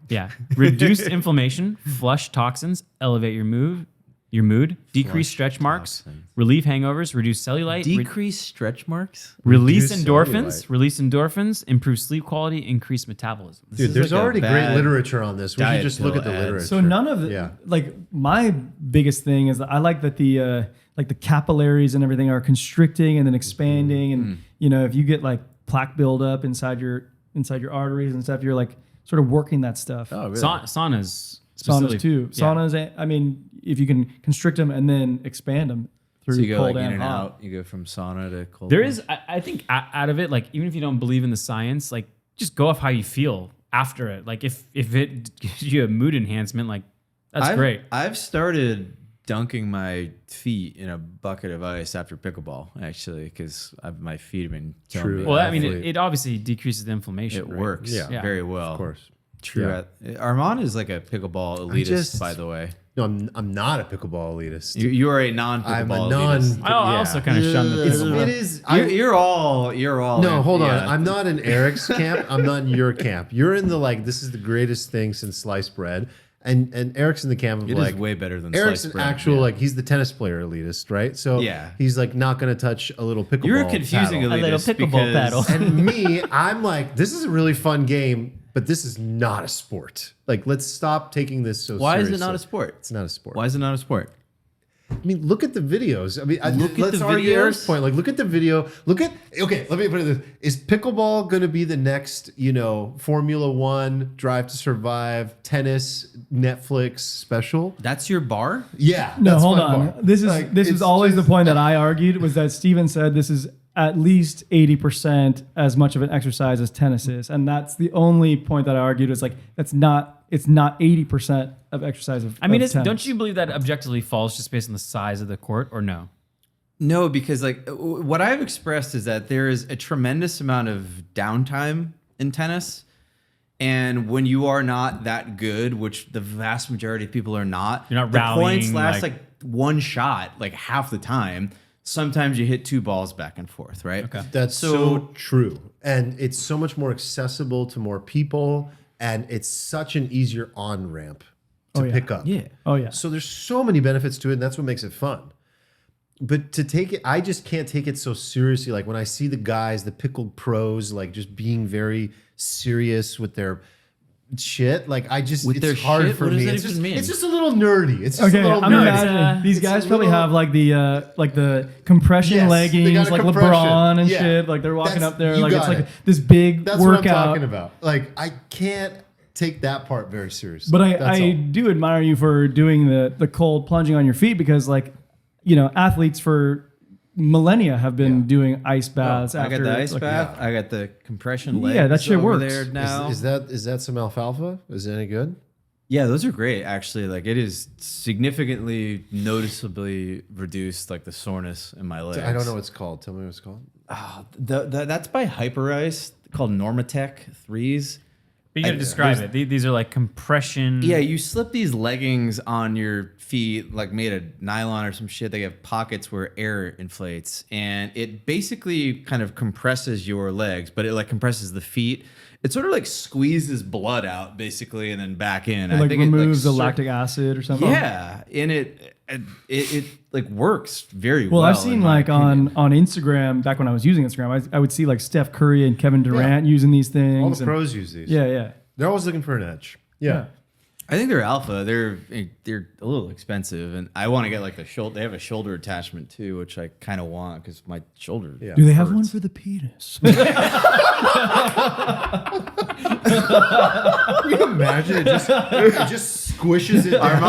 Yeah. Reduced inflammation, flush toxins, elevate your mood, decrease stretch marks, relieve hangovers, reduce cellulite,
Decrease stretch marks.
release
Reduce
endorphins, improve sleep quality, increase metabolism.
Dude,
is
there's
like a
already great
bad
literature on this. We should
diet
just look
pill
at the
ad.
literature.
so none of the
Yeah.
like my biggest thing is that I like that the like the capillaries and everything are constricting and then expanding and you know if you get like plaque buildup inside your arteries and stuff, you're like sort of working that stuff.
Oh, really?
Saunas.
Saunas too.
Yeah.
Saunas. I mean, if you can constrict them and then expand them through
So you go
cold
like in
and
and
hot.
out. You go from sauna to cold.
There
plunge.
is, I think, out of it, like even if you don't believe in the science, like just go off how you feel after it. Like if it gives you a mood enhancement, like that's great.
I've started dunking my feet in a bucket of ice after pickleball, actually, because my feet have been killing
True.
me.
Well, I mean,
athlete.
it obviously decreases the inflammation.
it
right?
works
Yeah.
very well.
Of course.
True. Armand is like a pickleball elitist,
just-
by the way.
No, I'm not a pickleball elitist.
You are a
I'm a
non-pickleball
non.
elitist.
I also kind of shun the
It's,
pickleball.
it is.
You're all.
No,
in-
hold on.
yeah.
I'm not in Eric's camp. I'm not in your camp. You're in the like. This is the greatest thing since sliced bread. And Eric's in the camp of
It
like
is way better than
Eric's
sliced
an
bread,
actual
yeah.
like he's the tennis player elitist, right? So
Yeah.
he's like not going to touch a little pickleball.
You're a confusing
paddle.
A little
elitist
pickleball
because-
paddle.
And me, I'm like, this is a really fun game, but this is not a sport. Like, let's stop taking this so
Why
seriously.
is it not a sport?
It's not a sport.
Why is it not a sport?
I mean, look at the videos. I mean,
Look at
let's
the
argue Eric's
videos?
point. Like, look at the video. Okay, let me put it this. Is pickleball going to be the next, Formula One, Drive to Survive, tennis, Netflix special?
That's your bar?
Yeah.
No,
that's
hold
my
on.
bar.
This is
Like,
this
it's
is always
just-
the point that I argued was that Steven said this is at least 80% as much of an exercise as tennis is, and that's the only point that I argued was like it's not 80% of exercise of.
I mean,
of tennis.
don't you believe that objectively falls just based on the size of the court, or no?
No, because like what I've expressed is that there is a tremendous amount of downtime in tennis, And when you are not that good, which the vast majority of people are not,
You're not
the
rallying,
points last
like-
like one shot, like half the time. Sometimes you hit 2 balls back and forth, right?
Okay.
That's so true. And it's so much more accessible to more people. And it's such an easier on ramp to pick up.
Yeah.
Oh yeah.
So there's so many benefits to it. And that's what makes it fun. But to take it, I just can't take it so seriously. Like when I see the guys, the pickle pros, like just being very serious with their shit. Like I just,
With
it's
their
hard
shit?
for
What does
me.
that
It's
even
just,
mean?
it's just a little nerdy. It's just
Okay,
a little
I'm
nerdy.
imagining these
It's
guys
a
probably
little-
have like the compression
Yes, they
leggings,
got a
like
compression.
LeBron and
Yeah.
shit. Like they're walking
That's-
up there,
you
like it's
got
like
it.
this big
That's what I'm
workout.
talking about. Like I can't take that part very seriously.
But
That's
I
all.
do admire you for doing the cold plunging on your feet because like, athletes for millennia have been doing ice baths.
I
after,
got the ice
like,
bath. I got the compression legs.
Yeah, that shit
over
works.
there now.
Is that some alfalfa? Is it any good?
Yeah, those are great. Actually, like it is significantly, noticeably reduced like the soreness in my legs.
I don't know what it's called. Tell me what it's called.
That's by Hyperice called Normatec 3s.
But you got to describe it. These are like compression.
Yeah, you slip these leggings on your feet, like made of nylon or some shit. They have pockets where air inflates, and it basically kind of compresses your legs, but it like compresses the feet. It sort of like squeezes blood out, basically, and then back in.
It like removes the
cir-
lactic acid or something.
Yeah, and it like works very
Well,
well.
I've seen
in my
like on Instagram, back when I was using Instagram, I would see like Steph Curry and Kevin Durant using these things.
All the
and-
pros use these.
Yeah.
They're always looking for an edge. Yeah.
I think they're alpha. They're a little expensive, and I want to get like the shoulder. They have a shoulder attachment too, which I kind of want because my shoulder.
Yeah.
Do they have
hurts.
one for the penis?
Can you imagine it just squishes it down?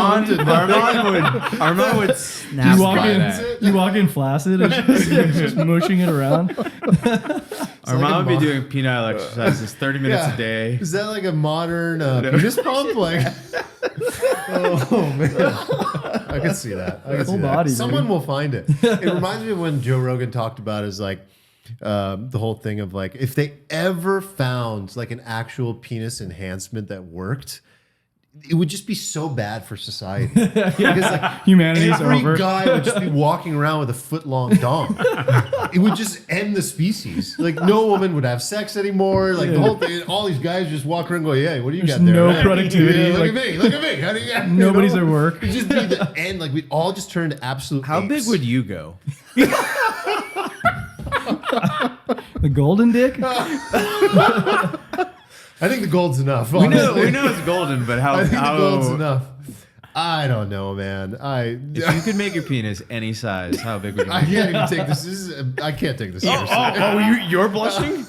Armand would snap
you walk
by
in,
that.
you walk in flaccid and just mushing it around.
Armand would be doing penile exercises 30 minutes a day.
Is that like a modern penis pump? Like, oh man, I can see that. I can
Full
see
body,
that. Someone
dude.
will find it. It reminds me of when Joe Rogan talked about is like the whole thing of like if they ever found like an actual penis enhancement that worked. It would just be so bad for society. Because like
Humanity's
every
over.
guy would just be walking around with a foot-long dong. It would just end the species. Like no woman would have sex anymore. Like the whole thing. All these guys just walk around and go, "Yeah, what do you
There's
got there?"
no
Right?
productivity,
Yeah, look
like-
at me. Look at me. How do you?
Nobody's at work.
It'd just be the end. Like we'd all just turn to absolute.
How big
apes.
would you go?
The golden dick?
I think the gold's enough.
We know
honestly.
it's golden, but how?
I think
how
the gold's enough. I don't know, man.
If you could make your penis any size, how big would you
I
make it?
can't even take this. I can't take this seriously.
You're blushing?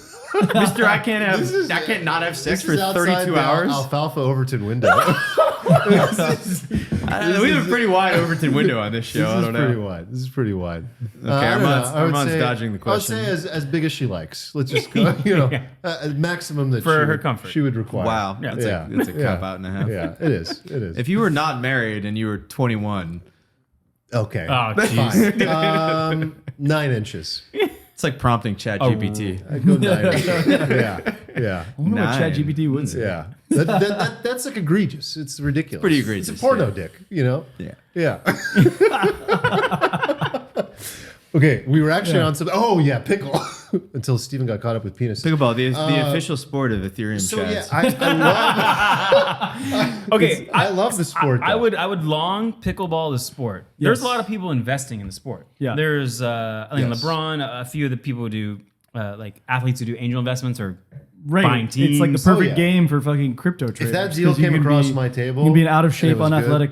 Mister, I can't have
This is-
I can't not have sex
This
for
is outside
32
the
hours.
Alfalfa Overton window.
We have a pretty wide Overton window on this show. I don't know.
Pretty wide. This is pretty wide. Okay,
Armand's dodging the question.
I would say as big as she likes. Let's just go. Maximum that
For
she
her
would,
comfort.
she would require.
Wow, that's a cop out and a half.
Yeah, it is. It is.
If you were not married and you were 21,
okay.
Oh, jeez.
Fine. 9 inches.
it's like prompting ChatGPT.
I go 9 inches. Yeah.
I wonder what
9.
ChatGPT would say.
Yeah. That's like egregious. It's ridiculous.
Pretty egregious,
It's a porno
yeah.
dick, you know?
Yeah.
Yeah. Okay, we were actually on some. Oh yeah, pickle. Until Steven got caught up with penis.
Pickleball, the official sport of Ethereum
So
chats.
yeah, I love.
Okay,
I love the sport.
I
though.
would long pickleball the sport. There's a lot of people investing in the sport.
Yeah.
There's I think
Yes.
LeBron, a few of the people who do like athletes who do angel investments or
Right.
buying
It's like the
teams.
perfect
yeah.
game for fucking crypto traders.
If that deal
'cause you
came
can
across
be-
my table,
you can be an out of
and it
shape,
was good,
unathletic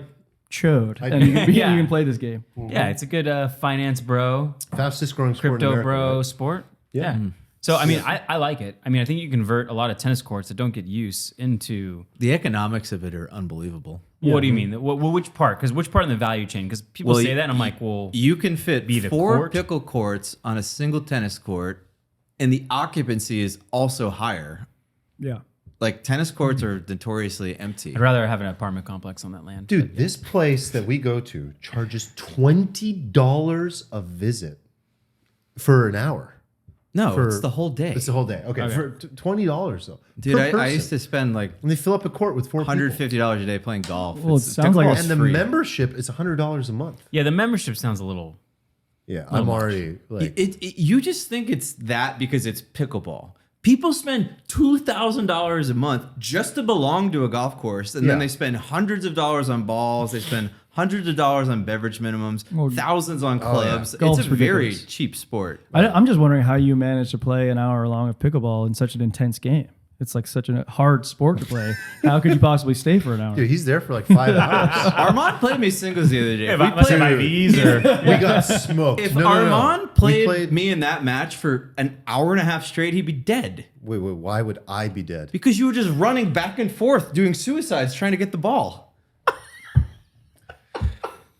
chode,
I'd
and
be-
you can,
Yeah.
you can play this game.
Yeah, it's a good finance bro,
fastest growing sport in
crypto
America,
bro
right?
sport.
Yeah.
Yeah. So I mean, I like it. I mean, I think you convert a lot of tennis courts that don't get use into.
The economics of it are unbelievable.
What do you mean? Which part? Because which part in the value chain? Because people
Well,
say that, and I'm like, well,
You can fit
Be the
4
court?
pickle courts on a single tennis court, and the occupancy is also higher.
Yeah.
Like tennis courts are notoriously empty.
I'd rather have an apartment complex on that land.
Dude, this place that we go to charges $20 a visit for an hour.
No, it's the whole day.
It's the whole day. Okay, for $20 though.
Dude,
per
I
person.
used to spend like
And they fill up a court with 4 people.
$150 a day playing golf.
Well, it sounds like
pickleball's
And the
free.
membership is $100 a month.
Yeah, the membership sounds a little.
Yeah, I'm
much.
already like.
You just think it's that because it's pickleball. People spend $2,000 a month just to belong to a golf course, and then
Yeah.
they spend hundreds of dollars on balls. They spend hundreds of dollars on beverage minimums, thousands on clubs.
Golf's
It's a very
ridiculous.
cheap sport.
I'm just wondering how you manage to play an hour long of pickleball in such an intense game. It's like such a hard sport to play. How could you possibly stay for an hour?
Dude, he's there for like 5 hours.
Armand played me singles the other day.
If I must have IVs or.
We got smoked.
If
No.
Armand
We
played me in that match for an hour and a half straight, he'd be dead.
Wait, why would I be dead?
Because you were just running back and forth, doing suicides, trying to get the ball.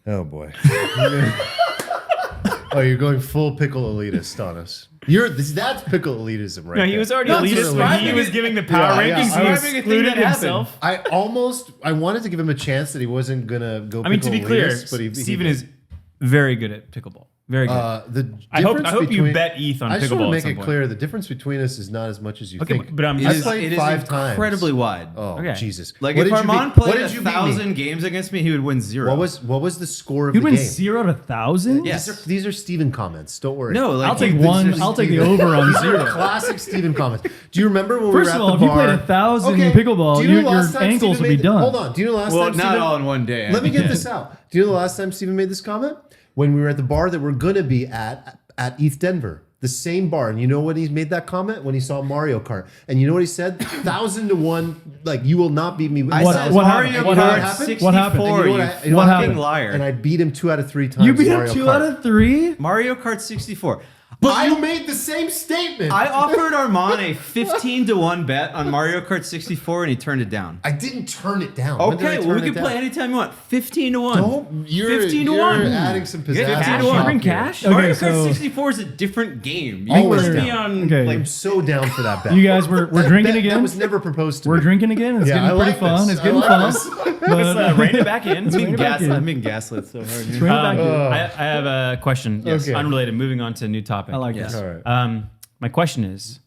Oh boy. Oh, you're going full pickle elitist on us. That's pickle elitism, right?
No, he
there.
was already
That's
elitist when
really-
he was giving the power
Yeah,
rankings.
yeah.
He excluded himself.
I wanted to give him a chance that he wasn't gonna go.
I mean, to be
pickle
clear,
elitist, but he
Stephen
did.
is very good at pickleball. Very good.
I
hope you bet ETH on
I just want
pickleball
to
at
make
some
it
point.
clear the difference between us is not as much as you
Okay,
think.
but I'm
I
just.
played
It is
5 times.
incredibly wide.
Oh
Okay.
Jesus!
Like
What
if
did you
Armand
beat- what
played
did you beat me?
1,000 games against me, he would win 0.
What was the score of
You'd
the
win
game?
0 to 1,000?
Yes.
These are Steven comments. Don't worry.
No, like
I'll take
these
one.
are
I'll take the
Steven.
over on
These are
0.
classic Steven comments. Do you remember when we
First
were at
of all,
the
if you
bar?
played 1,000 in
Okay,
pickleball,
do you know
your
the last time
ankles
Steven
would be
made-
done.
Hold on. Do you know the last
Well,
time
not
Steven-
all in one day.
Let me get this out. Do you know the last time Steven made this comment? When we were at the bar that we're gonna be at ETHDenver. The same bar. And you know when he made that comment? When he saw Mario Kart. And you know what he said? 1,000 to 1, like, you will not beat me with
I
What-
said
what
Mario
happened?
Kart
What happened?
64,
What happened?
you
And you know what
fucking
happened?
liar.
And I beat him 2 out of 3 times.
You beat him
Mario
2
Kart.
out of 3?
Mario Kart 64.
I made the same statement.
I offered Armand a 15 to 1 bet on Mario Kart 64 and he turned it down.
I didn't turn it down. When did I
Okay, well,
turn
we
it
can
down?
play anytime you want. 15 to 1.
Don't. You're
15 to
you're
1.
adding some pizzazz.
Get 15
on
to 1.
top
Bring
here.
cash.
Okay,
Mario Kart
so-
64 is a different game. You
Always
put me
down.
on
Okay.
like
I'm so down for that bet.
You guys, we're drinking
That
again?
was never proposed to
We're
me.
drinking again? It's
Yeah, I
getting pretty
like
fun.
this.
It's
I
getting
like
fun.
this.
Let's rein it back in.
Let's bring it back in.
I'm being gaslit so hard.
Let's bring it back in.
I have a question.
Okay.
Unrelated. Moving on to a new topic.
I like
Yes.
this.
All right.
My question is,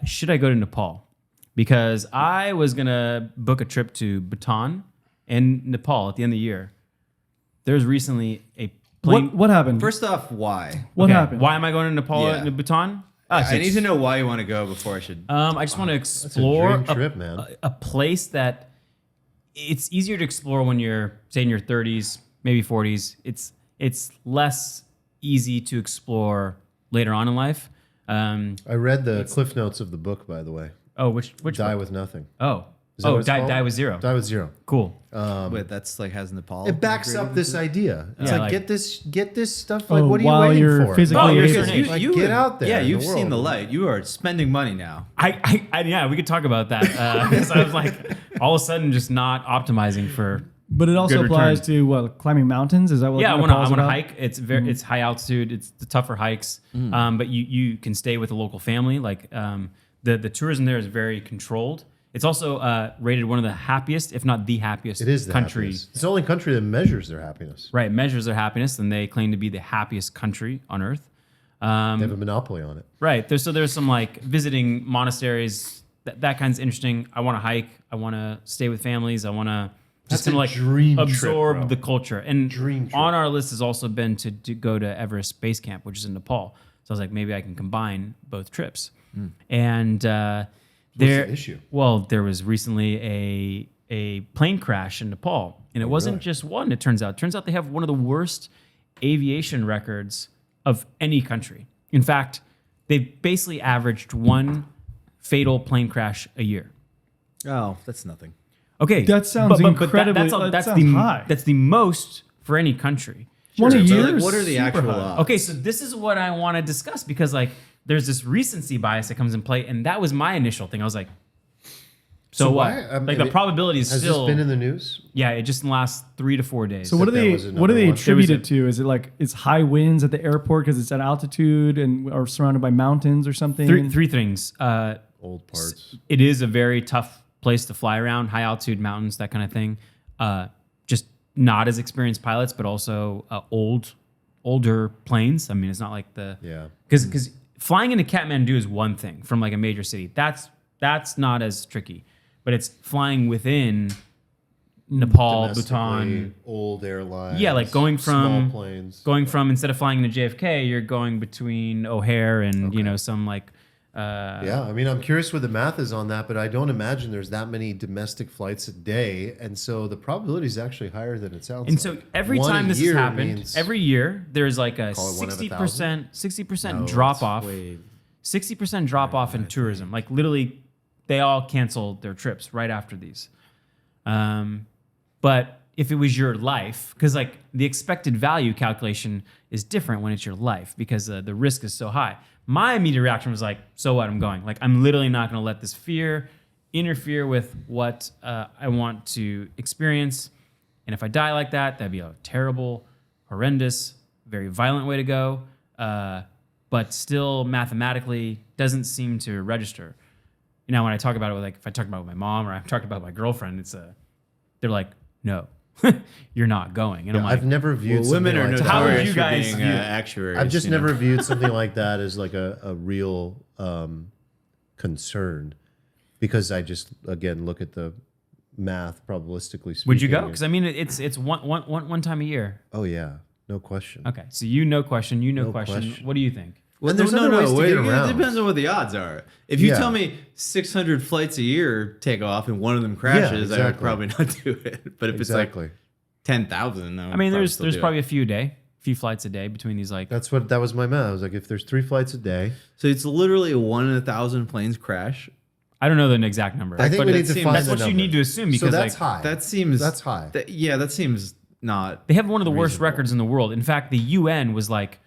should I go to Nepal? Because I was gonna book a trip to Bhutan and Nepal at the end of the year. There's recently a plane.
What happened?
First off, why?
What
Okay,
happened?
Why am I going to Nepal
Yeah.
and Bhutan?
I need to know why you want to go before I should.
I just want to explore
dream trip, man.
a place that it's easier to explore when you're, say, in your 30s, maybe 40s. It's less easy to explore later on in life.
I read the cliff notes of the book, by the way.
Oh, which
Die
book?
with nothing.
Oh,
Is that what it's
die,
called?
die with zero.
Die with zero.
Cool.
Wait, that's like has Nepal.
It backs up this idea. It's
Yeah,
like,
like-
get this stuff. Like,
Oh,
what are you
while
waiting
you're
for?
physically
Oh, you're
able.
certain age.
Like, get out there.
Yeah,
in
you've
the
seen the
world.
light. You are spending money now.
Yeah, we could talk about that. Because I was like, all of a sudden, just not optimizing for.
But it also
Good
applies
return.
to what, climbing mountains? Is that what?
Yeah, I
Nepal's
want to
about?
hike. It's very, it's high altitude. It's the tougher hikes. But you can stay with a local family. Like the tourism there is very controlled. It's also rated one of the happiest, if not the happiest,
It is the
country.
happiest. It's the only country that measures their happiness.
Right, measures their happiness, and they claim to be the happiest country on earth.
They have a monopoly on it.
Right. There's some like visiting monasteries. That kind's interesting. I want to hike. I want to stay with families. I want to just
That's
kind of
a
like
dream trip,
absorb
bro.
the culture. And
Dream trip.
on our list has also been to go to Everest Base Camp, which is in Nepal. So I was like, maybe I can combine both trips. And there,
the issue?
well, there was recently a plane crash in Nepal, and it wasn't
really?
just one. It turns out they have one of the worst aviation records of any country. In fact, they've basically averaged one fatal plane crash a year.
Oh, that's nothing.
Okay,
That sounds incredibly- that
that's
sounds high.
That's the most for any country.
One a
So,
year?
like,
is
what are the
super
actual
high.
odds?
Okay, so this is what I want to discuss because like there's this recency bias that comes in play, and that was my initial thing. I was like, so what?
why-
Like the probability is
Has
still
this been in the news?
yeah, it just in the last 3 to 4 days.
So what do
That
they
was
what do
another
they
one.
attribute
There
it
was
to? Is it like it's high winds at the airport because it's at altitude and or surrounded by mountains or something?
three things.
Old parts.
It is a very tough place to fly around, high altitude mountains, that kind of thing. Just not as experienced pilots, but also older planes. I mean, it's not like the
Yeah.
because flying into Kathmandu is one thing from like a major city. That's not as tricky, but it's flying within Nepal, Bhutan,
old airlines.
Yeah, like going
small
from
planes.
instead of flying into JFK, you're going between O'Hare and some like.
Yeah, I mean, I'm curious what the math is on that, but I don't imagine there's that many domestic flights a day, and so the probability is actually higher than it sounds.
And so every
One
time
a
this has
year
happened,
means-
every year there's like a
Call it one of
60% 60%
No,
drop off.
Wait.
60% drop off in tourism. Like literally, they all canceled their trips right after these. But if it was your life, because like the expected value calculation is different when it's your life because the risk is so high. My immediate reaction was like, so what? I'm going. Like I'm literally not going to let this fear interfere with what I want to experience. And if I die like that, that'd be a terrible, horrendous, very violent way to go. But still mathematically doesn't seem to register. You know, when I talk about it with like, if I talk about it with my mom or I'm talking about my girlfriend, they're like, no, you're not going. And I'm like,
I've never viewed
Women
something
are
like that.
How would
notorious
you
for
guys
being
view it?
actuaries.
I've just
you know?
never viewed something like that as like a real concern, because I just again look at the math probabilistically speaking.
would you go? Because I mean, it's one time a year.
Oh yeah, no question.
Okay, so no question.
No
question.
question.
What do you think?
Well,
And there's other ways to
wait,
get around.
It depends on what the odds are. If you
Yeah.
tell me 600 flights a year take off and one of them crashes, I would
exactly.
probably not do it. But if
Exactly.
it's like 10,000,
I mean, there's probably a few flights a day between these like.
That was my math. I was like, if there's 3 flights a day,
So it's literally 1 in 1,000 planes crash.
I don't know the exact number.
I think
but
we
that
need to
seems-
find
That's
the
what you
number.
need to assume because
so that's
like,
high.
That seems
That's high.
that seems not.
they have one of the worst
reasonable.
records in the world. In fact, the UN was like,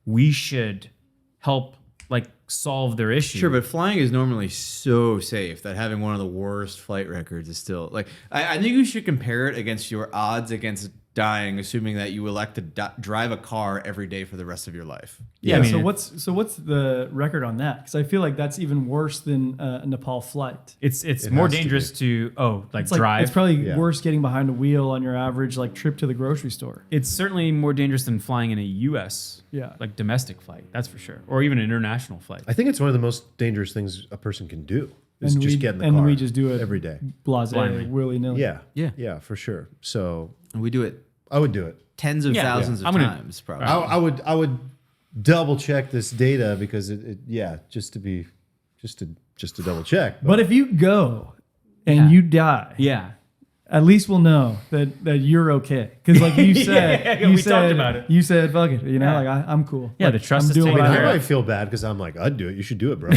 we should help like solve their issue.
Sure, but flying is normally so safe that having one of the worst flight records is still like. I think you should compare it against your odds against dying, assuming that you elect to drive a car every day for the rest of your life.
Yeah, I mean,
so what's the record on that? Because I feel like that's even worse than a Nepal flight.
it's
It
more
has to
dangerous to
It's like
drive.
it's probably
Yeah.
worse getting behind a wheel on your average like trip to the grocery store.
It's certainly more dangerous than flying in a U.S.
Yeah.
like domestic flight. That's for sure, or even an international flight.
I think it's one of the most dangerous things a person can do is
And
just
we-
get in the
and
car.
we just do it
every day.
Blase,
Blindly.
willy nilly.
Yeah.
Yeah.
Yeah, for sure. So
And we do it
I would do it.
tens of
Yeah,
thousands
yeah.
of
I'm gonna-
times, probably.
I would double check this data because just to double check.
But if you go and
Yeah.
you die,
Yeah,
at least we'll know that you're okay. Because like you said,
Yeah, we talked about it.
You said fuck it. You know,
Yeah.
like I'm cool.
Yeah,
Like,
the trust
I'm
is
doing
taken
what
I
care
I
of.
might feel bad because I'm like, I'd do it. You should do it, bro.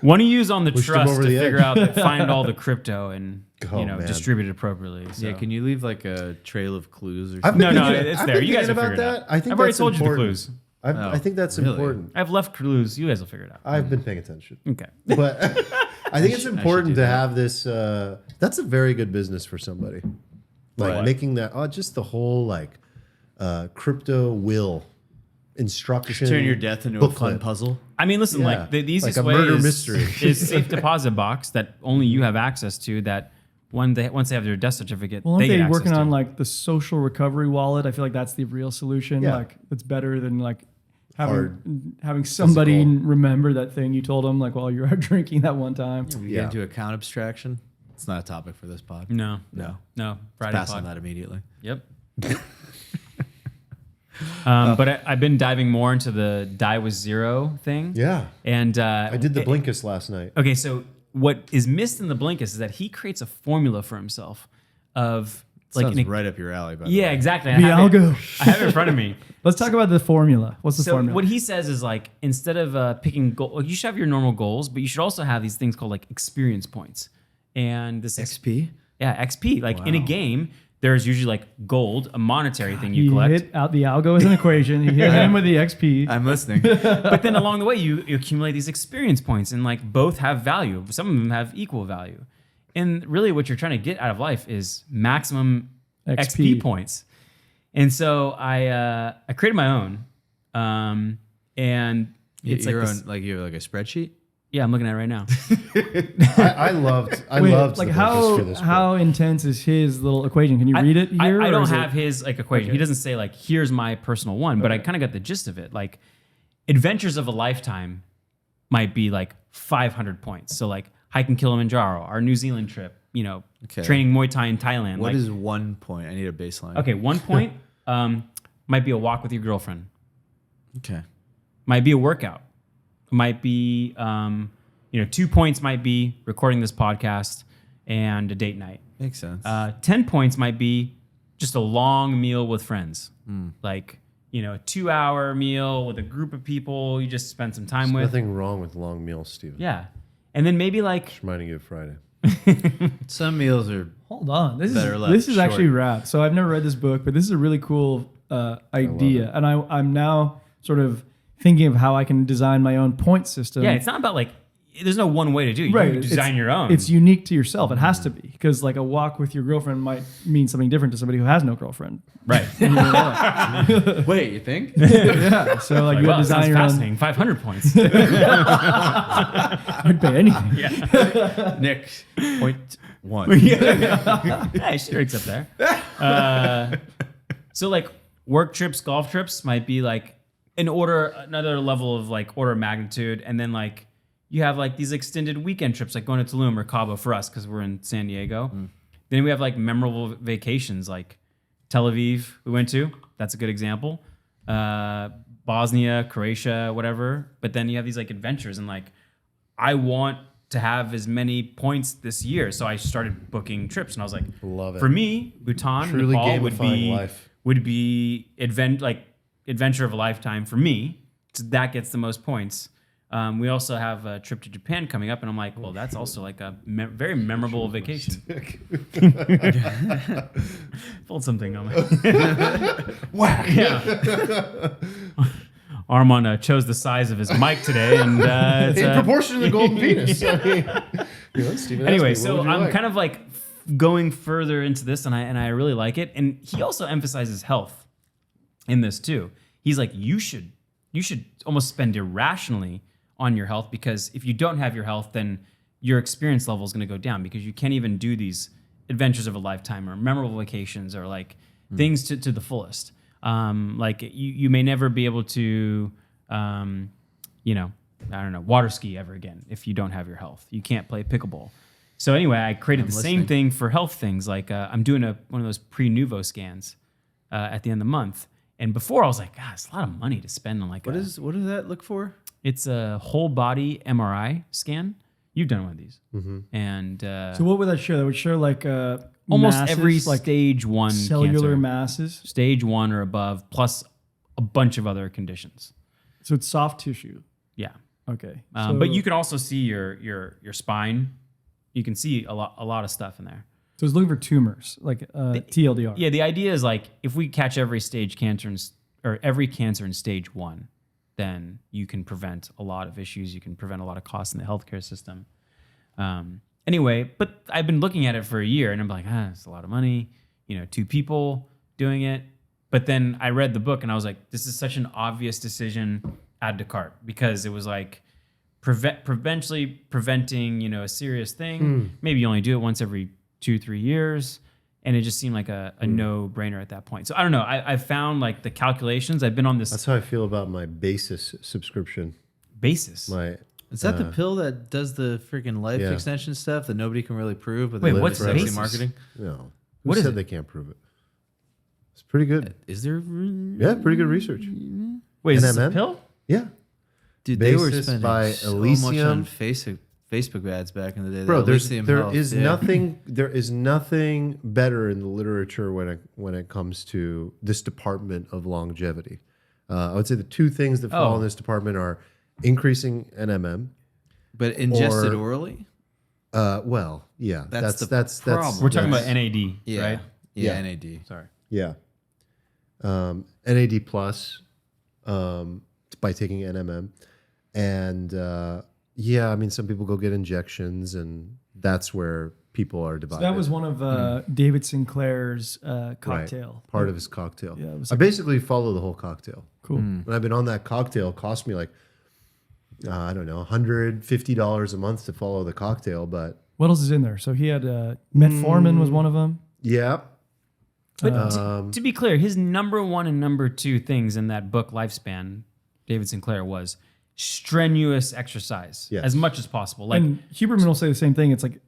want to use on the
Pushed him
trust
over
to
the
figure
edge.
out, find all the crypto and
Oh, man.
distribute it appropriately. So.
Yeah, can you leave like a trail of clues or
I've
something?
been
No,
thinking-
it's
I've
there.
been
You guys
thinking
will
about
figure it
that.
out.
I think
I've already
that's
told you the
important.
clues.
I think that's
really?
important.
I've left clues. You guys will figure it out.
I've been paying attention.
Okay.
But I think it's
should
important
do
to
that.
have this. That's a very good business for somebody, like
What?
making that. Oh, just the whole like crypto will instruction.
Turn your death into a fun
booklet.
puzzle.
I mean, listen,
Yeah.
like the easiest
Like a
way
murder
is,
mystery.
is safe deposit box that only you have access to. That once they have their death certificate,
Well,
they
aren't
get
they
access
working
to.
on like the social recovery wallet? I feel like that's the real solution.
Yeah.
Like it's better than like
Hard
having somebody
physical.
remember that thing you told them like while you were out drinking that one time.
We
Yeah.
get into account abstraction. It's not a topic for this pod.
No,
No.
Friday
Pass on
pod.
that immediately.
Yep. But I've been diving more into the die with zero thing.
Yeah,
And
I did the Blinkist last night.
Okay, so what is missed in the Blinkist is that he creates a formula for himself of like
Sounds
an,
right up your alley, by the
yeah,
way.
exactly.
The algo.
I have it in front of me.
Let's talk about the formula. What's the
So
formula?
what he says is like instead of picking goal, you should have your normal goals, but you should also have these things called like experience points. And this
XP?
yeah, XP. Like in a
Wow.
game, there's usually like gold, a monetary thing you
He
collect.
hit out the algo as an equation. You hit him with the XP.
I'm listening.
But then along the way, you accumulate these experience points, and like both have value. Some of them have equal value. And really, what you're trying to get out of life is maximum XP, points. And so I created my own, and it's
You're
like this,
on, like you have like a spreadsheet?
yeah, I'm looking at it right now.
I loved
like
the Blinkist
how
for this book.
how intense is his little equation? Can you read it here?
I
or
don't
is it-
have his like equation. He doesn't say like here's my personal one, but I kind of got the gist of it. Like adventures of a lifetime might be like 500 points. So like hiking Kilimanjaro, our New Zealand trip, you know,
Okay.
training Muay Thai in Thailand.
What
like,
is 1 point? I need a baseline.
okay, 1 point might be a walk with your girlfriend.
Okay.
Might be a workout. Might be, 2 points might be recording this podcast and a date night.
Makes sense.
10 points might be just a long meal with friends. Like, a 2-hour meal with a group of people you just spend some time
There's
with.
nothing wrong with long meals, Steven.
Yeah. And then maybe like,
Just reminding you of Friday.
Some meals are
Hold on. This
Better
is
left
this is
short.
actually rad. So I've never read this book, but this is a really cool idea, and I'm now sort of thinking of how I can design my own point system.
yeah, it's not about like, there's no one way to do it. You design your own.
It's unique to yourself. It has to be, because like a walk with your girlfriend might mean something different to somebody who has no girlfriend.
right.
Wait, you think?
Yeah. So like you
Well,
have
it
to design
sounds
your own.
fascinating. 500 points.
I'd pay anything.
Nick, point 1.
Hey, sure, except there. So like work trips, golf trips might be like another level of like order of magnitude. And then like you have like these extended weekend trips, like going to Tulum or Cabo for us, because we're in San Diego. Then we have like memorable vacations, like Tel Aviv we went to. That's a good example. Bosnia, Croatia, whatever. But then you have these like adventures, and like I want to have as many points this year. So I started booking trips, and I was like,
Love it.
for me, Bhutan,
Truly
Nepal
gamifying life.
would be adventure of a lifetime for me. So that gets the most points. We also have a trip to Japan coming up, and I'm like, well, that's also like a very memorable vacation. Pulled something on me.
Whack!
Yeah. Armand chose the size of his mic today, and it's
In proportion to the golden penis. I mean, Steven,
anyway,
ask me, what
so
would you
I'm
like?
kind of like going further into this, and I really like it. And he also emphasizes health in this too. He's like, you should almost spend irrationally on your health, because if you don't have your health, then your experience level is going to go down, because you can't even do these adventures of a lifetime or memorable vacations or like things to the fullest. Like you may never be able to, I don't know, water ski ever again if you don't have your health. You can't play pickleball. So anyway, I created the same thing for health things. Like I'm doing one of those pre-Nuvo scans at the end of the month. And before I was like, God, it's a lot of money to spend on like
What does that look for?
it's a whole body MRI scan. You've done one of these. And
So what would that show? That would show like
almost
masses,
every
like
stage 1
cellular
cancer.
masses.
Stage 1 or above, plus a bunch of other conditions.
So it's soft tissue.
Yeah.
Okay.
But you can also see your spine. You can see a lot of stuff in there.
So it's looking for tumors, like TLDR.
Yeah, the idea is like if we catch every cancer in stage 1, then you can prevent a lot of issues. You can prevent a lot of costs in the healthcare system. Anyway, but I've been looking at it for a year, and I'm like, it's a lot of money. 2 people doing it. But then I read the book, and I was like, this is such an obvious decision. Add to cart, because it was like preventing a serious thing. Maybe you only do it once every 2-3 years. And it just seemed like a no-brainer at that point. So I don't know. I found like the calculations. I've been on this
That's how I feel about my Basis subscription.
basis.
Is that the pill that does the freaking life
Yeah.
extension stuff that nobody can really prove? But
Wait,
they
what's
sexy
Basis?
marketing?
No.
What
Who
is
said
it?
they can't prove it? It's pretty good.
Is there?
Yeah, pretty good research.
Wait, is this a
NMN?
pill?
Yeah.
Dude, they were
Basis
spending
by
so much on
Elysium.
Facebook ads back in the day.
Bro,
That Elysium
there
Health,
is
yeah.
nothing better in the literature when it comes to this department of longevity. I would say the 2 things that fall in this department are increasing NMM.
But ingested
or-
orally?
Well, yeah,
That's the problem.
We're talking
that's-
about NAD,
Yeah.
right?
Yeah,
Yeah.
NAD.
Sorry.
Yeah. NAD plus by taking NMM. And I mean, some people go get injections, and that's where people are
So
divided.
that was one of David Sinclair's cocktail.
Part of his cocktail.
Yeah, it was
I basically follow the whole cocktail.
Cool.
And I've been on that cocktail. It cost me like, I don't know, $150 a month to follow the cocktail. But
What else is in there? So he had metformin was one of them.
yeah,
But to be clear, his number 1 and number 2 things in that book, Lifespan, David Sinclair was strenuous exercise
Yes.
as much as possible. Like,
And Huberman will say the same thing. It's like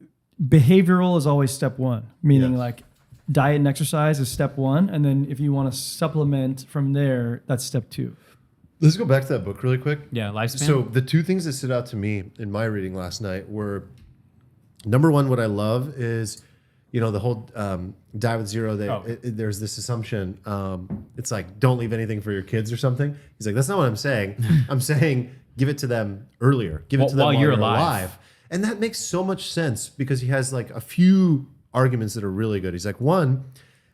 behavioral is always step one, meaning
Yes.
like diet and exercise is step one. And then if you want to supplement from there, that's step two.
Let's go back to that book really quick.
yeah, lifespan.
So the two things that stood out to me in my reading last night were, number one, what I love is, the whole die with zero. There's this assumption. It's like, don't leave anything for your kids or something. He's like, that's not what I'm saying. I'm saying give it to them earlier. Give it to them while you're alive. And that makes so much sense because he has like a few arguments that are really good. He's like, one,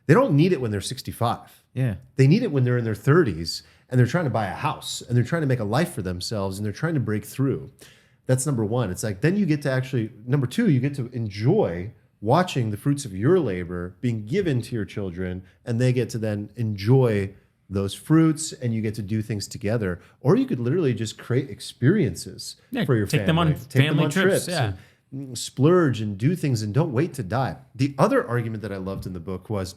they don't need it when they're 65.
Yeah.
They need it when they're in their 30s and they're trying to buy a house and they're trying to make a life for themselves and they're trying to break through. That's number one. It's like, then you get to actually, number two, you get to enjoy watching the fruits of your labor being given to your children, and they get to then enjoy those fruits, and you get to do things together. Or you could literally just create experiences for your
take
family.
them on family trips,
and splurge and do things, and don't wait to die. The other argument that I loved in the book was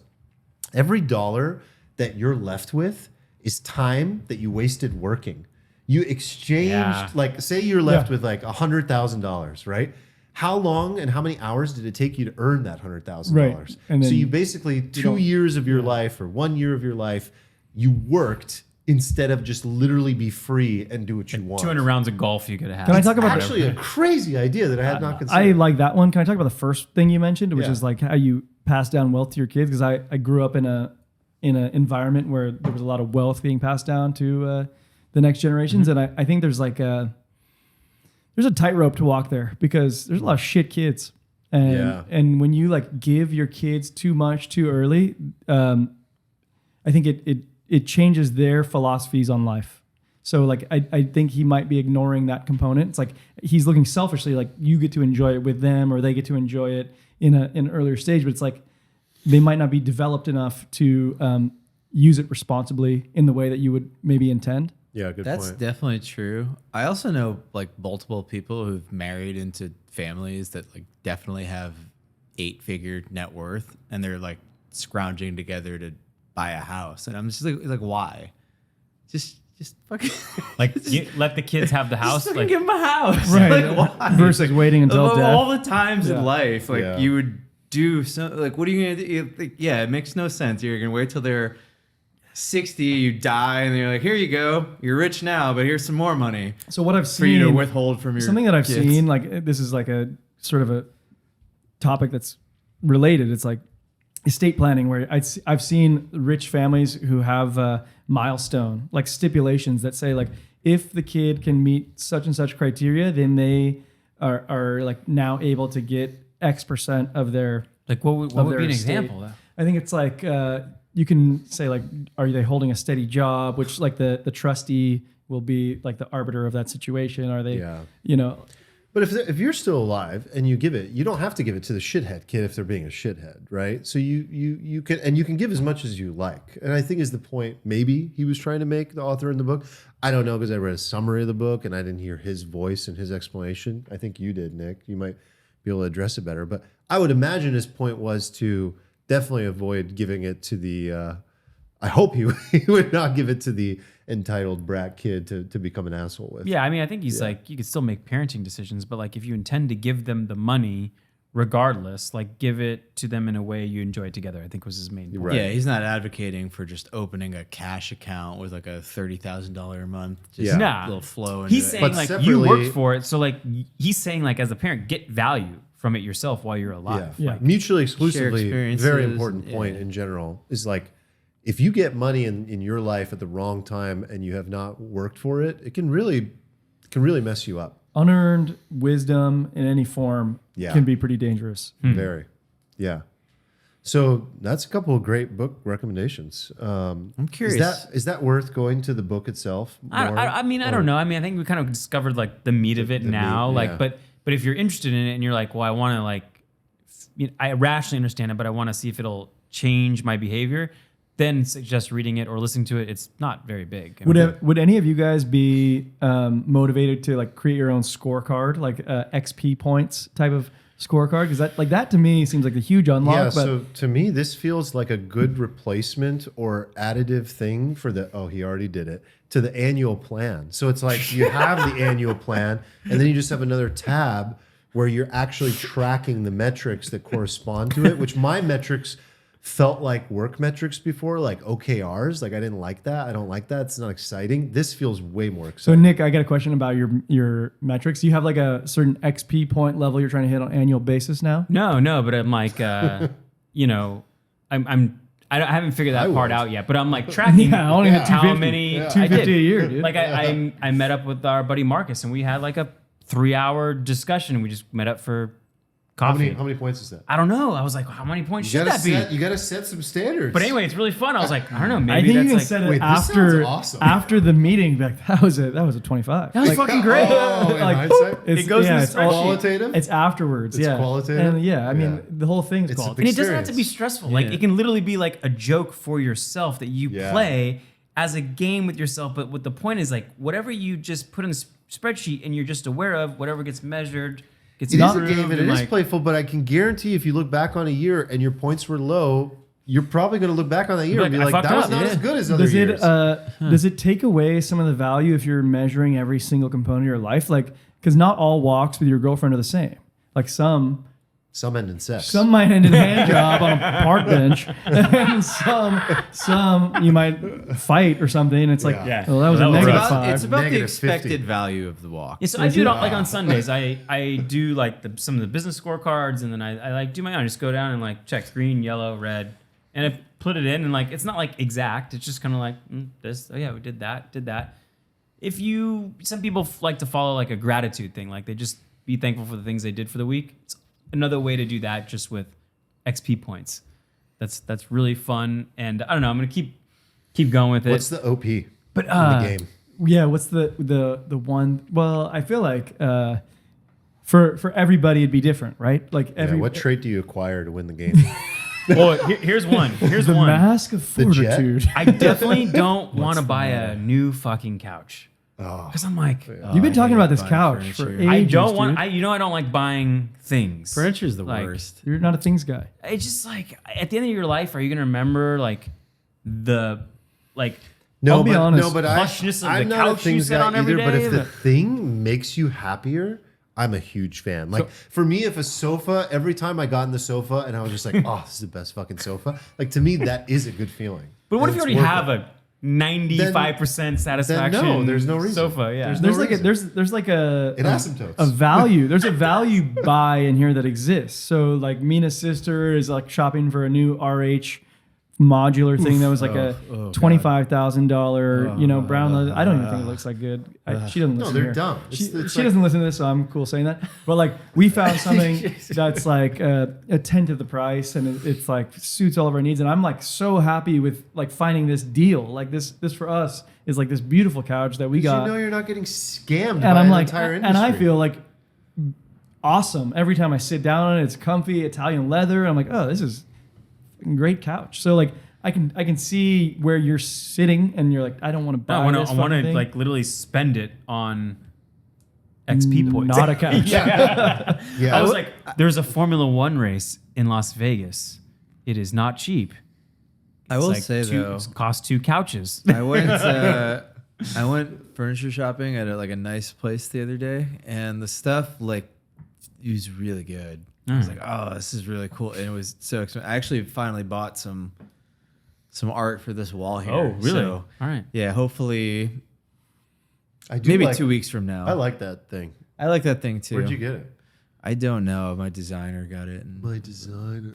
every dollar that you're left with is time that you wasted working. You exchanged, like, say you're left with like $100,000, right? How long and how many hours did it take you to earn that $100,000?
Right. And
So
then
you basically 2 years of your life or 1 year of your life, you worked instead of just literally be free and do what you want.
200 rounds of golf you could have.
Can I talk about
Actually, a crazy idea that I had not considered.
I like that one. Can I talk about the first thing you mentioned, which
Yeah.
is like how you pass down wealth to your kids? Because I grew up in an environment where there was a lot of wealth being passed down to the next generations, and I think there's like there's a tightrope to walk there because there's a lot of shit kids, and when you like give your kids too much too early, I think it changes their philosophies on life. So like I think he might be ignoring that component. It's like he's looking selfishly, like you get to enjoy it with them or they get to enjoy it in an earlier stage, but it's like they might not be developed enough to use it responsibly in the way that you would maybe intend.
Yeah, good
That's
point.
definitely true. I also know like multiple people who've married into families that like definitely have 8-figure net worth, and they're like scrounging together to buy a house. And I'm just like why? Just fucking
Like, you let the kids have the house.
Just
Like,
give them a house.
Right.
Like, why?
Versus waiting until
Of
death.
all the times in life, like
Yeah.
you would do so. Like, what are you gonna do? Like, yeah, it makes no sense. You're gonna wait till they're 60, you die, and they're like, here you go, you're rich now, but here's some more money
So what I've
for you to
seen,
withhold from your
something that I've
kids.
seen, like this is like a sort of a topic that's related. It's like estate planning, where I've seen rich families who have milestone, like stipulations that say like if the kid can meet such and such criteria, then they are like now able to get X% of their.
like what would
their
be an
estate.
example? Of that?
I think it's like you can say like, are they holding a steady job? Which like the trustee will be like the arbiter of that situation. Are they,
But if you're still alive and you give it, you don't have to give it to the shithead kid if they're being a shithead, right? So you can give as much as you like. And I think is the point maybe he was trying to make, the author in the book. I don't know because I read a summary of the book and I didn't hear his voice and his explanation. I think you did, Nick. You might be able to address it better. But I would imagine his point was to definitely avoid giving it to the I hope he would not give it to the entitled brat kid to become an asshole with.
Yeah, I mean, I think he's like, you could still make parenting decisions, but like if you intend to give them the money regardless, like give it to them in a way you enjoy together, I think was his main point.
Right.
Yeah, he's not advocating for just opening a cash account with like a $30,000 a month. Just
Yeah.
Nah.
a little flow into
He's
it.
saying
But
like you
separately-
worked for it, so like he's saying like as a parent, get value from it yourself while you're alive.
Yeah.
Like,
Mutually exclusively,
experiences,
very important point
yeah.
in general is like, if you get money in your life at the wrong time and you have not worked for it, it can really mess you up.
unearned wisdom in any form
Yeah.
can be pretty dangerous.
Very. Yeah. So that's a couple of great book recommendations.
I'm curious.
Is that worth going to the book itself?
I mean, I don't know. I mean, I think we kind of discovered like the meat of it
the
now.
meat,
Like,
yeah.
but if you're interested in it and you're like, well, I want to like, I rationally understand it, but I want to see if it'll change my behavior, then suggest reading it or listening to it. It's not very big.
Would any of you guys be motivated to like create your own scorecard, like XP points type of scorecard? Because that to me seems like a huge unlock.
Yeah,
but
so to me, this feels like a good replacement or additive thing for he already did it, to the annual plan. So it's like you have the annual plan, and then you just have another tab where you're actually tracking the metrics that correspond to it, which my metrics felt like work metrics before, like OKRs. Like I didn't like that. I don't like that. It's not exciting. This feels way more
So
exciting.
Nick, I got a question about your metrics. You have like a certain XP point level you're trying to hit on an annual basis now?
No, but I'm like, you know, I haven't figured that part out yet, but I'm like tracking
Yeah, I only had
how
250.
many I
250
did.
a year, dude.
Like I met up with our buddy Marcus and we had like a 3-hour discussion. We just met up for coffee.
How many points is that?
I don't know. I was like, how many points should that be?
You gotta set some standards.
But anyway, it's really fun. I was like, I don't know,
I
maybe
think you
that's
can
like
set it
wait, this
after
sounds awesome.
after the meeting. Be like that was a 25.
that was fucking great.
Oh, in
Like,
hindsight?
It goes in the
it's all-
spreadsheet.
Qualitative?
It's afterwards.
It's
yeah,
qualitative?
And I mean
Yeah.
the whole thing is
It's a
qualitative.
And it doesn't have to be
Experience.
stressful. Like it can literally be like a joke for yourself that you
Yeah.
play as a game with yourself. But what the point is, like, whatever you just put in the spreadsheet and you're just aware of, whatever gets measured, gets
It is a
improved,
game and it
and,
is
like,
playful, but I can guarantee if you look back on a year and your points were low, you're probably going to look back on that year
Like,
and be
I
like,
fucked
that was
up,
not
yeah.
as good as other
Does
years.
does it take away some of the value if you're measuring every single component of your life? Like, because not all walks with your girlfriend are the same. Like some
Some end in sex.
Some might end in a hand job on a park bench, and some you might fight or something. And it's like,
Yeah.
well, that was a
That was
negative
rough.
five.
It's about the
Negative
expected
50.
value of the walk.
Yeah, so I do it like on Sundays. I do like some of the business scorecards, and then I like do my own. I just go down and like check green, yellow, red, and I put it in. And like it's not like exact. It's just kind of like this. Oh yeah, we did that. Some people like to follow like a gratitude thing, like they just be thankful for the things they did for the week. It's another way to do that, just with XP points. That's really fun, and I don't know. I'm gonna keep going with it.
What's the OP
but
in the game?
Yeah, what's the one? Well, I feel like for everybody it'd be different, right? Like
Yeah, what trait do you acquire to win the game?
well, here's one. Here's
the
one.
mask of
The jet?
fortitude.
I definitely don't want to buy a new fucking couch.
Oh.
Because I'm like,
You've been talking about this couch for ages.
I don't want.
dude.
I don't like buying things.
Furniture's the
Like,
worst.
You're not a things guy.
It's just like at the end of your life, are you gonna remember like the like?
I'll be honest.
No, but
Plushness of
I'm
the
not a
couch you
things
sit
guy
on every
either. But
day,
if the
but-
thing makes you happier, I'm a huge fan. Like for me, if a sofa, every time I got in the sofa and I was just like, oh, this is the best fucking sofa. Like to me, that is a good feeling.
But what
And
if you
it's
already
worth
have
it.
a 95% satisfaction?
no, there's no reason.
Sofa, yeah.
There's
There's
no
like a
reason.
there's like a
It asymptotes.
a value. There's a value buy in here that exists. So like Mina's sister is like shopping for a new RH modular thing that was like a $25,000 brown leather. I don't even think it looks like good. She doesn't listen.
they're
here.
dumb.
She,
It's
she
like-
doesn't listen to this, so I'm cool saying that. But like we found something that's like a tenth of the price, and it's like suits all of our needs. And I'm like so happy with like finding this deal. Like this for us is like this beautiful couch that we got.
You know you're not getting scammed
And
by
I'm
an
like,
entire
and
industry.
I feel like awesome every time I sit down on it. It's comfy, Italian leather. I'm like, oh, this is a great couch. So like, I can see where you're sitting, and you're like, I don't want to buy
I want
this.
to
fucking thing.
like literally spend it on XP points.
Not a couch.
Yeah.
Yeah.
I was like, there's a Formula One race in Las Vegas. It is not cheap.
I will
It's like
say though,
it costs 2 couches.
I went furniture shopping at a nice place the other day, and the stuff like it was really good. I was like, oh, this is really cool, and it was so expensive. I actually finally bought some art for this wall here.
Oh, really?
So,
All right.
yeah, hopefully
I do
maybe
like,
2 weeks from now.
I like that thing.
I like that thing too.
Where'd you get it?
I don't know. My designer got it. And
My designer.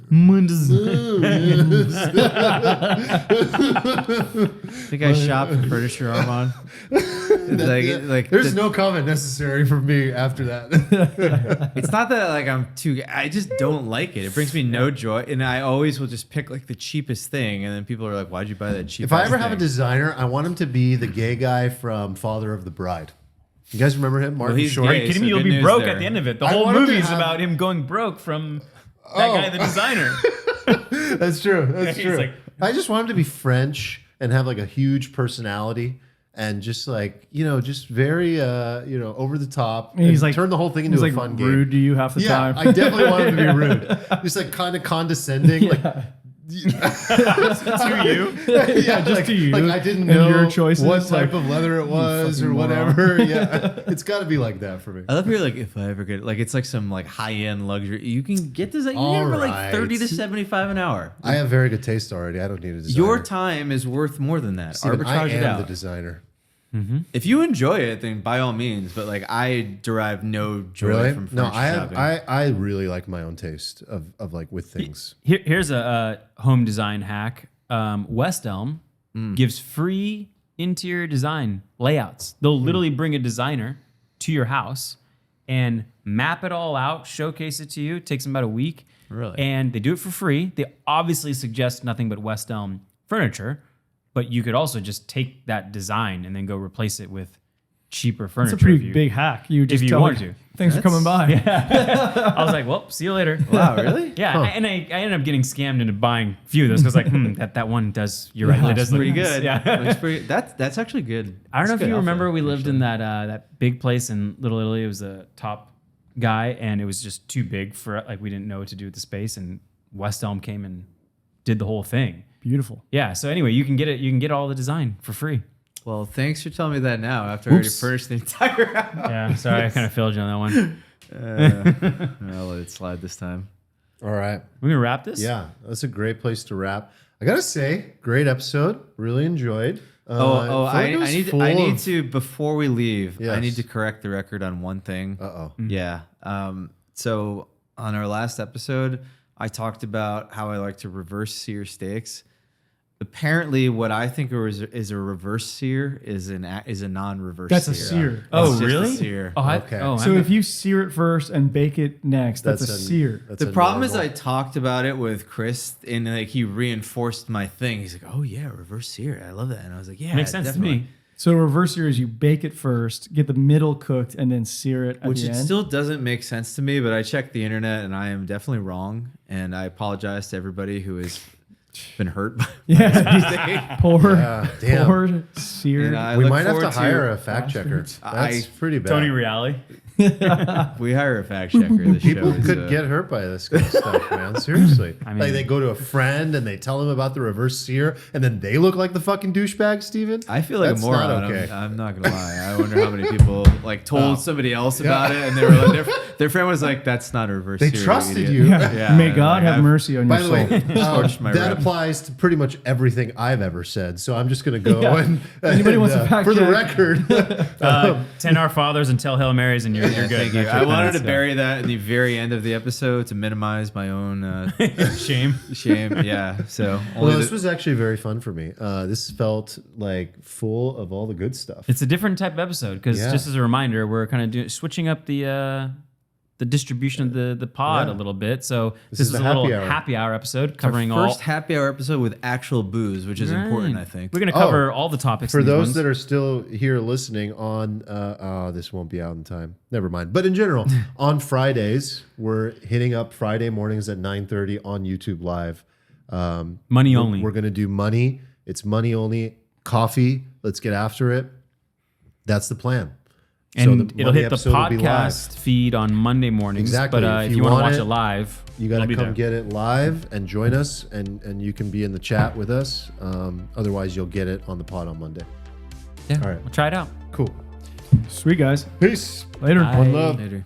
I think I shopped for Furniture Armand. It's like
There's no comment necessary from me after that.
It's not that like I'm too. I just don't like it. It brings me no joy, and I always will just pick like the cheapest thing, and then people are like, "Why'd you buy that cheap?"
If I ever have a designer, I want him to be the gay guy from Father of the Bride. You guys remember him, Martin
he's
Short?
Are you
gay,
kidding
so
me? You'll
good
be
news
broke
there.
at the end of it. The
I
whole
want him to
movie is
have-
about him going broke from that guy, the designer.
That's true. That's
He's
true.
like-
I just want him to be French and have like a huge personality and just like, just very, over the top.
And he's
and
like,
turn the whole thing into
he's
a
like
fun game.
rude to you half the
Yeah,
time.
I definitely want him to be rude. Just like kind of condescending, like.
To you.
Yeah,
just to you
Like I didn't
and
know
your choices,
what type
like,
of leather it was or
fucking moron.
whatever. Yeah, it's got to be like that for me.
I love how you're like, if I ever get like, it's like some like high end luxury. You can get this. You can get it for like
Alright.
30 to 75 an hour.
I have very good taste already. I don't need a designer.
Your time is worth more than that.
Steven, I
Arbitrage it
am the
out.
designer.
If you enjoy it, then by all means. But like, I derive no joy
Really?
from
No,
furniture shopping.
I really like my own taste of like with things.
Here's a home design hack. West Elm gives free interior design layouts. They'll literally bring a designer to your house and map it all out, showcase it to you. It takes them about a week.
Really?
And they do it for free. They obviously suggest nothing but West Elm furniture, but you could also just take that design and then go replace it with cheaper furniture.
It's a pretty
if you-
big hack. You just
you
tell
wanted
them,
to.
thanks for coming by.
I was like, well, see you later.
Wow, really?
Yeah, and I ended up getting scammed into buying a few of those because like that one does. You're right, it does look
Pretty
nice.
good.
Yeah.
That's pretty. That's actually good.
I don't know
That's
if
good
you remember,
alpha,
we lived
actually.
in that big place in Little Italy. It was a top guy, and it was just too big for like we didn't know what to do with the space. And West Elm came and did the whole thing.
Beautiful.
Yeah. So anyway, you can get it. You can get all the design for free.
Well, thanks for telling me that now after I already
Oops.
furnished the entire house.
Yeah. Sorry, I kind of failed you on that one.
I'll let it slide this time.
All right.
We're gonna wrap this.
Yeah, that's a great place to wrap. I gotta say, great episode. Really enjoyed.
I need
to.
to before we leave. I
Yes.
need to correct the record on one thing.
Uh-oh.
Yeah. So on our last episode, I talked about how I like to reverse sear steaks. Apparently, what I think is a reverse sear is a non-reverse.
That's a
sear.
sear.
Oh,
It's just a
really?
sear.
Oh,
Okay.
So if you sear it first and bake it next, that's a sear.
that's
The
a
problem is,
normal-
I talked about it with Chris, and like he reinforced my thing. He's like, "Oh yeah, reverse sear. I love that." And I was like, "Yeah,
makes sense
definitely.
to me.
So reverse sear is you bake it first, get the middle cooked, and then sear it at
Which
the
it
end.
still doesn't make sense to me, but I checked the internet and I am definitely wrong. And I apologize to everybody who has been hurt by
Yeah. Poor,
damn.
poor seared.
And I
we
look
might have to
forward
hire a fact checker.
bastards.
That's pretty bad.
Tony Reale.
We hire a fact checker. The
People
show is,
could get hurt by this kind of stuff, man. Seriously.
I mean-
like they go to a friend and they tell them about the reverse sear, and then they look like the fucking douchebag, Steven.
I feel like
That's
a moron.
not okay.
I'm not gonna lie. I wonder how many people like told somebody else about it, and they were like, their friend was like, "That's not a reverse."
They
sear,
trusted
idiot."
you.
Yeah.
Yeah,
May
and,
God
like,
have
I've-
mercy on your
By the
soul.
way,
Scorched my
that
rep.
applies to pretty much everything I've ever said. So I'm just going to go
Yeah.
and
Anybody wants to fact
for the
check?
record.
10 Our Fathers and tell Hail Marys, and you're good.
Thank you. I wanted to bury that in the very end of the episode to minimize my own
Shame.
shame. Yeah. So
well,
only
this
the-
was actually very fun for me. This felt like full of all the good stuff.
It's a different type of episode because
Yeah.
just as a reminder, we're kind of switching up the distribution of the pod
Yeah.
a little bit. So this
is
is
the
a little
happy hour.
happy hour episode
our
covering all.
first happy hour episode with actual booze, which is important, I think.
We're going to cover all the topics.
For
in these
those
ones.
that are still here listening on, this won't be out in time. Never mind. But in general, on Fridays, we're hitting up Friday mornings at 9:30 on YouTube Live.
Money only.
We're going to do money. It's money only. Coffee. Let's get after it. That's the plan.
and
the
it'll
Monday
hit the
episode will be live.
podcast feed on Monday mornings.
Exactly.
But
If
if
you
you want to
want
watch
it,
it live,
You got
we'll
to
be
come
there.
get it live and join us, and you can be in the chat with us. Otherwise, you'll get it on the pod on Monday.
Yeah.
All right.
We'll try it out.
Cool.
Sweet guys.
Peace.
Later.
Bye.
One love.
Later.